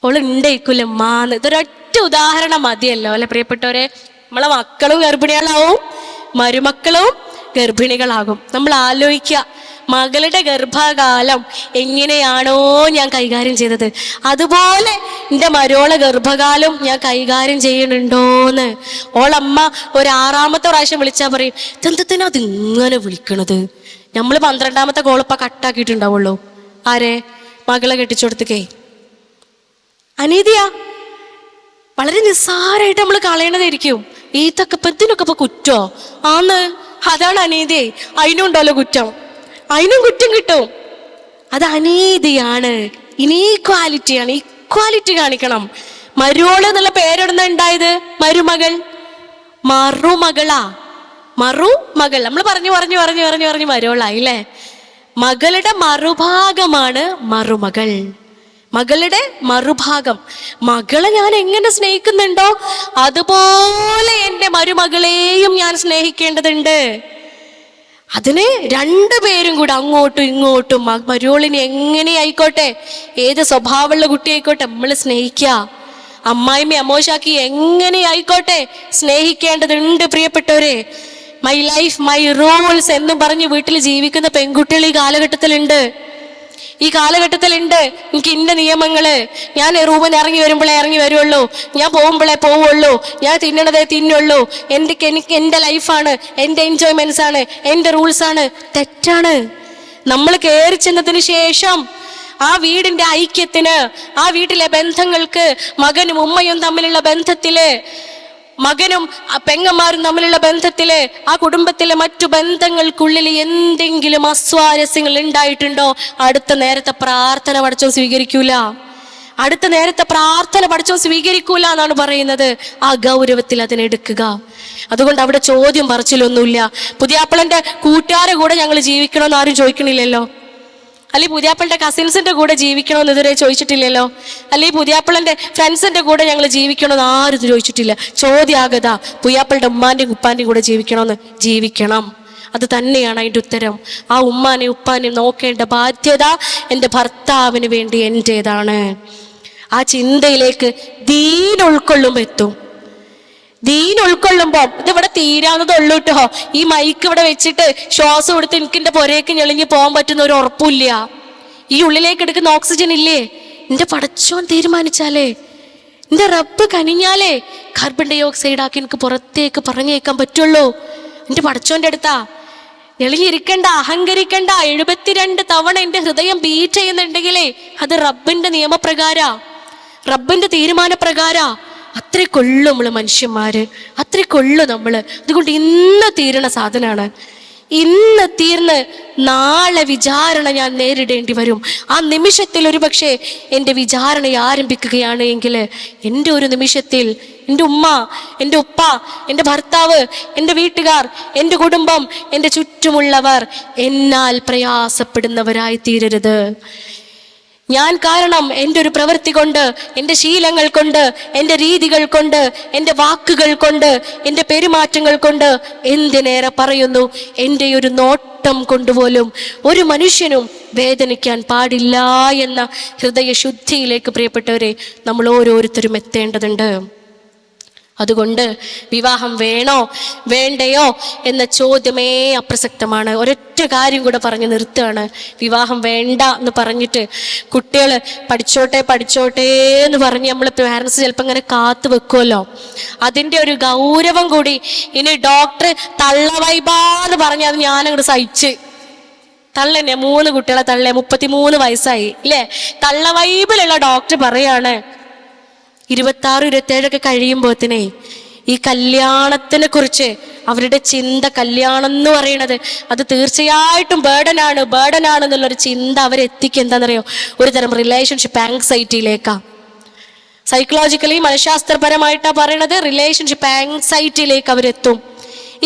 ഉണ്ടേക്കൂലമ്മാന്ന്. ഇതൊരൊറ്റ ഉദാഹരണം മതിയല്ലോ അല്ലെ പ്രിയപ്പെട്ടവരെ? നമ്മളെ മക്കളും ഗർഭിണികളാവും, മരുമക്കളും ഗർഭിണികളാകും. നമ്മൾ ആലോചിക്കുക, മകളുടെ ഗർഭകാലം എങ്ങനെയാണോ ഞാൻ കൈകാര്യം ചെയ്തത്, അതുപോലെ എൻ്റെ മരോളെ ഗർഭകാലം ഞാൻ കൈകാര്യം ചെയ്യണുണ്ടോന്ന്. ഓളമ്മ ഒരു 6ാമത്തെ പ്രാവശ്യം വിളിച്ചാൽ പറയും, ഇതെന്തത്തിനാ അതിങ്ങനെ വിളിക്കണത്? നമ്മൾ 12ാമത്തെ കോളിപ്പ കട്ടാക്കിയിട്ടുണ്ടാവുള്ളൂ. ആരെ? മകളെ കെട്ടിച്ചോടത്തേക്കേ. അനീതിയാ, വളരെ നിസ്സാരമായിട്ട് നമ്മൾ കളയണതായിരിക്കും. ഇതിനൊക്കെ ഇപ്പൊ കുറ്റോ ആന്ന്? അതാണ് അനീതി. അതിനുണ്ടല്ലോ കുറ്റം, അതിനും കുറ്റം കിട്ടും. അത് അനീതിയാണ്, ഇനീക്വാലിറ്റിയാണ്. ഇക്വാലിറ്റി കാണിക്കണം. മരുവോള് എന്നുള്ള പേരെടുന്ന ഉണ്ടായത് മരുമകൾ, മറുമകൾ. നമ്മൾ പറഞ്ഞു മരുവോളായി അല്ലേ? മകളുടെ മറുഭാഗമാണ് മറുമകൾ. മകളുടെ മറുഭാഗം. മകളെ ഞാൻ എങ്ങനെ സ്നേഹിക്കുന്നുണ്ടോ അതുപോലെ എൻ്റെ മരുമകളെയും ഞാൻ സ്നേഹിക്കേണ്ടതുണ്ട്. അതിന് 2 പേരും കൂടെ അങ്ങോട്ടും ഇങ്ങോട്ടും, മരുവോളിന് എങ്ങനെ ആയിക്കോട്ടെ, ഏത് സ്വഭാവമുള്ള കുട്ടി ആയിക്കോട്ടെ, നമ്മൾ സ്നേഹിക്കുക. അമ്മായിമ്മ അമ്മോശാക്കി എങ്ങനെ ആയിക്കോട്ടെ സ്നേഹിക്കേണ്ടതുണ്ട് പ്രിയപ്പെട്ടവരെ. മൈ ലൈഫ് മൈ റൂൾസ് എന്നും പറഞ്ഞ് വീട്ടിൽ ജീവിക്കുന്ന പെൺകുട്ടികൾ ഈ കാലഘട്ടത്തിലുണ്ട്. എനിക്ക് ഇന്ന നിയമങ്ങള്, ഞാൻ റൂമിൽ ഇറങ്ങി വരുമ്പോഴേ ഇറങ്ങി വരുള്ളൂ, ഞാൻ പോകുമ്പോഴേ പോവുള്ളൂ, ഞാൻ തിന്നണതേ തിന്നുള്ളൂ, എനിക്ക് എൻ്റെ ലൈഫാണ്, എൻ്റെ എൻജോയ്മെന്റ്സ് ആണ്, എൻ്റെ റൂൾസ് ആണ്. തെറ്റാണ്. നമ്മൾ കയറി ചെന്നതിന് ശേഷം ആ വീടിന്റെ ഐക്യത്തിന്, ആ വീട്ടിലെ ബന്ധങ്ങൾക്ക്, മകനും ഉമ്മയും തമ്മിലുള്ള ബന്ധത്തില് മകനും പെങ്ങന്മാരും തമ്മിലുള്ള ബന്ധത്തില്, ആ കുടുംബത്തിലെ മറ്റു ബന്ധങ്ങൾക്കുള്ളിൽ എന്തെങ്കിലും അസ്വാരസ്യങ്ങൾ ഉണ്ടായിട്ടുണ്ടോ, അടുത്ത നേരത്തെ പ്രാർത്ഥന പടച്ചോൻ സ്വീകരിക്കൂല. അടുത്ത നേരത്തെ പ്രാർത്ഥന പടച്ചോൻ സ്വീകരിക്കൂല എന്നാണ് പറയുന്നത്. ആ ഗൗരവത്തിൽ അതിനെടുക്കുക. അതുകൊണ്ട് അവിടെ ചോദ്യം പറച്ചിലൊന്നുമില്ല. പുതിയാപ്പിളന്റെ കൂട്ടുകാരെ കൂടെ ഞങ്ങൾ ജീവിക്കണമെന്ന് ആരും ചോദിക്കണില്ലല്ലോ. അല്ലെങ്കിൽ പുതിയാപ്പിളന്റെ കസിൻസിന്റെ കൂടെ ജീവിക്കണമെന്ന് ഇതുവരെ ചോദിച്ചിട്ടില്ലല്ലോ. അല്ലെങ്കിൽ പുതിയാപ്പിളന്റെ ഫ്രണ്ട്സിന്റെ കൂടെ ഞങ്ങൾ ജീവിക്കണമെന്ന് ആരും ചോദിച്ചിട്ടില്ല. ചോദ്യാഗത പുതിയാപ്പിളുടെ ഉമ്മാന്റെയും ഉപ്പാന്റെയും കൂടെ ജീവിക്കണമെന്ന്. ജീവിക്കണം. അത് തന്നെയാണ് അതിൻ്റെ ഉത്തരം. ആ ഉമ്മാനെയും ഉപ്പാനെയും നോക്കേണ്ട ബാധ്യത എൻ്റെ ഭർത്താവിന് വേണ്ടി എൻ്റേതാണ്. ആ ചിന്തയിലേക്ക് ദീൻ ഉൾക്കൊള്ളുമ്പോൾ എത്തും. ദീൻ ഉൾക്കൊള്ളുമ്പോൾ ഇതിവിടെ തീരാവുന്നതുള്ളൂ കേട്ടോ. ഈ മൈക്ക് ഇവിടെ വെച്ചിട്ട് ശ്വാസം കൊടുത്ത് എനിക്ക് എൻ്റെ പുരയ്ക്ക് ഞെളിഞ്ഞ് പോകാൻ പറ്റുന്ന ഒരു ഉറപ്പില്ല. ഈ ഉള്ളിലേക്ക് എടുക്കുന്ന ഓക്സിജൻ ഇല്ലേ, എൻ്റെ പടച്ചോൻ തീരുമാനിച്ചാലേ, എൻ്റെ റബ്ബ് കനിഞ്ഞാലേ കാർബൺ ഡൈ ഓക്സൈഡ് ആക്കി എനിക്ക് പുറത്തേക്ക് പറഞ്ഞേക്കാൻ പറ്റുള്ളൂ. എൻ്റെ പടച്ചോൻ്റെ അടുത്താ. ഞെളിഞ്ഞിരിക്കണ്ട, അഹങ്കരിക്കണ്ട. 72 തവണ എൻ്റെ ഹൃദയം ബീറ്റ് ചെയ്യുന്നുണ്ടെങ്കിലേ അത് റബ്ബിന്റെ നിയമപ്രകാര, റബ്ബിന്റെ തീരുമാനപ്രകാര. അത്രയ്ക്കൊള്ളു നമ്മള് മനുഷ്യന്മാര്, അത്രയ്ക്കൊള്ളു നമ്മള്. അതുകൊണ്ട് ഇന്ന് തീരണ സാധനമാണ്. ഇന്ന് തീർന്ന് നാളെ വിചാരണ ഞാൻ നേരിടേണ്ടി വരും. ആ നിമിഷത്തിൽ ഒരു പക്ഷേ എൻ്റെ വിചാരണ ആരംഭിക്കുകയാണ് എങ്കിൽ എൻ്റെ ഒരു നിമിഷത്തിൽ എൻ്റെ ഉമ്മ, എൻ്റെ ഉപ്പ, എൻ്റെ ഭർത്താവ്, എൻ്റെ വീട്ടുകാർ, എൻ്റെ കുടുംബം, എൻ്റെ ചുറ്റുമുള്ളവർ എന്നാൽ പ്രയാസപ്പെടുന്നവരായി തീരരുത്. ഞാൻ കാരണം എൻ്റെ ഒരു പ്രവൃത്തി കൊണ്ട്, എൻ്റെ ശീലങ്ങൾ കൊണ്ട്, എൻ്റെ രീതികൾ കൊണ്ട്, എൻ്റെ വാക്കുകൾ കൊണ്ട്, എൻ്റെ പെരുമാറ്റങ്ങൾ കൊണ്ട്, എന്തിനേറെ പറയുന്നു എൻ്റെ ഒരു നോട്ടം കൊണ്ടുപോലും ഒരു മനുഷ്യനും വേദനിക്കാൻ പാടില്ല എന്ന ഹൃദയശുദ്ധിയിലേക്ക് പ്രിയപ്പെട്ടവരെ നമ്മൾ ഓരോരുത്തരും എത്തേണ്ടതുണ്ട്. അതുകൊണ്ട് വിവാഹം വേണോ വേണ്ടയോ എന്ന ചോദ്യമേ അപ്രസക്തമാണ്. ഒരൊറ്റ കാര്യം കൂടെ പറഞ്ഞ് നിർത്തുകയാണ്. വിവാഹം വേണ്ട എന്ന് പറഞ്ഞിട്ട് കുട്ടികൾ പഠിച്ചോട്ടെ എന്ന് പറഞ്ഞ് നമ്മൾ പാരൻസ് ചിലപ്പോൾ ഇങ്ങനെ കാത്തു വെക്കുമല്ലോ. അതിൻ്റെ ഒരു ഗൗരവം കൂടി ഇനി ഡോക്ടർ തള്ളവൈബാന്ന് പറഞ്ഞ് അത് ഞാനങ്ങോട്ട് സഹിച്ച്. തള്ളന്നെ 3 കുട്ടികളെ തള്ള 33 വയസ്സായി ഇല്ലേ. തള്ളവൈബിലുള്ള ഡോക്ടർ പറയാണ് 26, 27 കഴിയുമ്പോഴത്തേനെ ഈ കല്യാണത്തിനെ കുറിച്ച് അവരുടെ ചിന്ത, കല്യാണം എന്ന് പറയുന്നത് അത് തീർച്ചയായിട്ടും ബേർഡനാണ് എന്നുള്ളൊരു ചിന്ത അവരെത്തിക്കുക എന്താണെന്നറിയോ, ഒരു തരം റിലേഷൻഷിപ്പ് ആങ്സൈറ്റിയിലേക്കാ. സൈക്കോളജിക്കലി മനഃശാസ്ത്രപരമായിട്ടാണ് പറയണത്, റിലേഷൻഷിപ്പ് ആങ്സൈറ്റിയിലേക്ക് അവരെത്തും.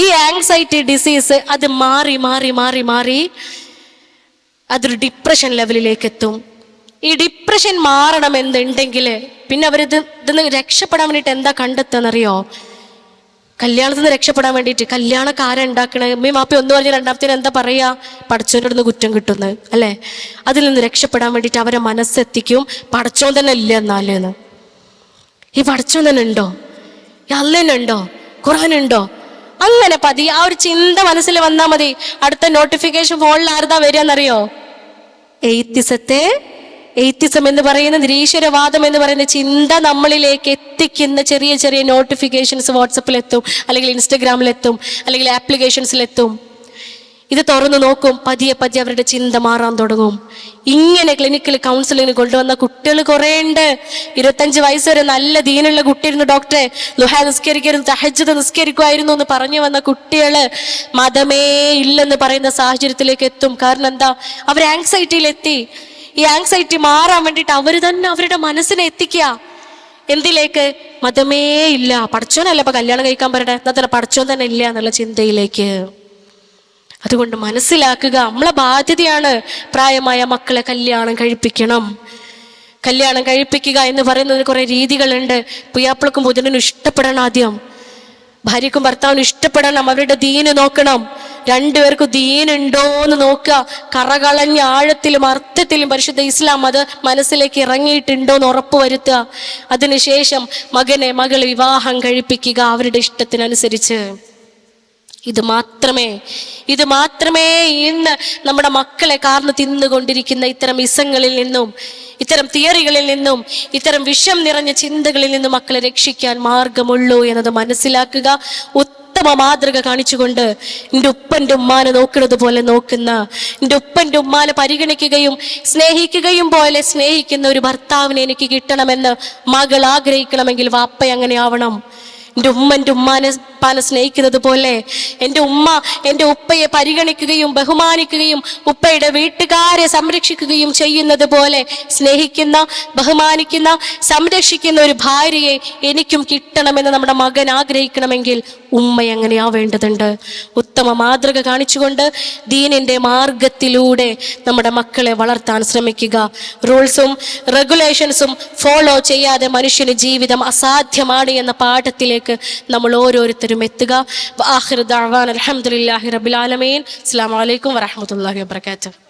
ഈ ആങ്സൈറ്റി ഡിസീസ് അത് മാറി മാറി മാറി മാറി അതൊരു ഡിപ്രഷൻ ലെവലിലേക്ക് എത്തും. ഈ ഡിപ്രഷൻ മാറണമെന്നുണ്ടെങ്കിൽ പിന്നെ ഇതിന്ന് രക്ഷപ്പെടാൻ വേണ്ടിയിട്ട് എന്താ കണ്ടെത്തുന്നറിയോ, കല്യാണത്തിൽ നിന്ന് രക്ഷപ്പെടാൻ വേണ്ടിയിട്ട് കല്യാണക്കാരെ ഉണ്ടാക്കണേ അമ്മയും മാപ്പി ഒന്ന് പറഞ്ഞ് രണ്ടാമത്തേന് എന്താ പറയാ, പടച്ചോൻ്റെ അടുത്ത് കുറ്റം കിട്ടുന്നത് അല്ലേ. അതിൽ നിന്ന് രക്ഷപ്പെടാൻ വേണ്ടിയിട്ട് അവരെ മനസ്സെത്തിക്കും പടച്ചോൻ തന്നെ ഇല്ല എന്നാലെന്ന്. ഈ പടച്ചോൻ തന്നെ ഉണ്ടോ, ഈ അള്ളേനുണ്ടോ, ഖുർആനുണ്ടോ, അങ്ങനെ പതി ആ ഒരു ചിന്ത മനസ്സിൽ വന്നാൽ മതി. അടുത്ത നോട്ടിഫിക്കേഷൻ ഫോണിൽ ആരുതാ വരിക എന്നറിയോ, എയ്ത്തിസം എന്ന് പറയുന്ന നിരീശ്വരവാദം എന്ന് പറയുന്ന ചിന്ത നമ്മളിലേക്ക് എത്തിക്കുന്ന ചെറിയ ചെറിയ നോട്ടിഫിക്കേഷൻസ് വാട്സപ്പിലെത്തും, അല്ലെങ്കിൽ ഇൻസ്റ്റഗ്രാമിലെത്തും, അല്ലെങ്കിൽ ആപ്ലിക്കേഷൻസിലെത്തും. ഇത് തുറന്നു നോക്കും, പതിയെ പതിയെ അവരുടെ ചിന്ത മാറാൻ തുടങ്ങും. ഇങ്ങനെ ക്ലിനിക്കിൽ കൗൺസിലിങ്ങിന് കൊണ്ടുവന്ന കുട്ടികൾ കുറേ ഉണ്ട്. 25 വയസ്സ് വരെ നല്ല ദീനുള്ള കുട്ടിയായിരുന്നു, ഡോക്ടറെ ലുഹാ നിസ്കരിക്കരുത്, തഹജ്ജുദ് നിസ്കരിക്കുമായിരുന്നു എന്ന് പറഞ്ഞു വന്ന കുട്ടികൾ മതമേ ഇല്ലെന്ന് പറയുന്ന സാഹചര്യത്തിലേക്ക് എത്തും. കാരണം എന്താ, അവർ ആങ്സൈറ്റിയിലെത്തി. ഈ ആങ്സൈറ്റി മാറാൻ വേണ്ടിയിട്ട് അവർ തന്നെ അവരുടെ മനസ്സിനെ എത്തിക്കുക എന്തിലേക്ക്, മതമേ ഇല്ല, പടച്ചോനല്ല ഇപ്പൊ കല്യാണം കഴിക്കാൻ പറയട്ടെ, എന്നാ തന്നെ പടച്ചോൻ തന്നെ ഇല്ല എന്നുള്ള ചിന്തയിലേക്ക്. അതുകൊണ്ട് മനസ്സിലാക്കുക, നമ്മളെ ബാധ്യതയാണ് പ്രായമായ മക്കളെ കല്യാണം കഴിപ്പിക്കണം. കല്യാണം കഴിപ്പിക്കുക എന്ന് പറയുന്നതിന് കുറെ രീതികളുണ്ട്. പുയ്യാപ്പിളക്കും പുതിനും ഇഷ്ടപ്പെടണം, ആദ്യം ഭാര്യക്കും ഭർത്താവിനും ഇഷ്ടപ്പെടണം, അവരുടെ ദീന് നോക്കണം, രണ്ടുപേർക്കും ദീനുണ്ടോ എന്ന് നോക്കുക. കറകളഞ്ഞ ആഴത്തിലും അർത്ഥത്തിലും പരിശുദ്ധ ഇസ്ലാം അത് മനസ്സിലേക്ക് ഇറങ്ങിയിട്ടുണ്ടോ എന്ന് ഉറപ്പുവരുത്തുക. അതിനുശേഷം മകനെ മകളെ വിവാഹം കഴിപ്പിക്കുക അവരുടെ ഇഷ്ടത്തിനനുസരിച്ച്. ഇത് മാത്രമേ ഇന്ന് നമ്മുടെ മക്കളെ കാർന്ന് തിന്നുകൊണ്ടിരിക്കുന്ന ഇത്തരം ഇസങ്ങളിൽ നിന്നും, ഇത്തരം തിയറികളിൽ നിന്നും, ഇത്തരം വിഷം നിറഞ്ഞ ചിന്തകളിൽ നിന്നും മക്കളെ രക്ഷിക്കാൻ മാർഗമുള്ളൂ എന്നത് മനസ്സിലാക്കുക. ഉത്തമ മാതൃക കാണിച്ചുകൊണ്ട് എൻ്റെ ഉപ്പൻ്റെ ഉമ്മാനെ നോക്കുന്നത് പോലെ നോക്കുന്ന, എൻ്റെ ഉപ്പൻ്റെ ഉമ്മാനെ പരിഗണിക്കുകയും സ്നേഹിക്കുകയും പോലെ സ്നേഹിക്കുന്ന ഒരു ഭർത്താവിനെ എനിക്ക് കിട്ടണമെന്ന് മകൾ ആഗ്രഹിക്കണമെങ്കിൽ വാപ്പ അങ്ങനെ ആവണം. എൻ്റെ ഉമ്മ എൻ്റെ ഉപ്പാനെ സ്നേഹിക്കുന്നത് പോലെ എൻ്റെ ഉമ്മ എൻ്റെ ഉപ്പയെ പരിഗണിക്കുകയും ബഹുമാനിക്കുകയും ഉപ്പയുടെ വീട്ടുകാരെ സംരക്ഷിക്കുകയും ചെയ്യുന്നത് പോലെ സ്നേഹിക്കുന്ന, ബഹുമാനിക്കുന്ന, സംരക്ഷിക്കുന്ന ഒരു ഭാര്യയെ എനിക്കും കിട്ടണമെന്ന് നമ്മുടെ മകൻ ആഗ്രഹിക്കണമെങ്കിൽ ഉമ്മ എങ്ങനെയാവേണ്ടതുണ്ട്? ഉത്തമ മാതൃക കാണിച്ചുകൊണ്ട് ദീനിൻ്റെ മാർഗത്തിലൂടെ നമ്മുടെ മക്കളെ വളർത്താൻ ശ്രമിക്കുക. റൂൾസും റെഗുലേഷൻസും ഫോളോ ചെയ്യാതെ മനുഷ്യന് ജീവിതം അസാധ്യമാണ് എന്ന പാഠത്തിലേക്ക് നമ്മൾ ഓരോരുത്തരും എത്തുക. ആഖിറു ദഅ്വാന അൽഹംദുലില്ലാഹി റബ്ബിൽ ആലമീൻ. അസ്സലാമു അലൈക്കും വറഹ്മത്തുള്ളാഹി വബറകാതുഹു.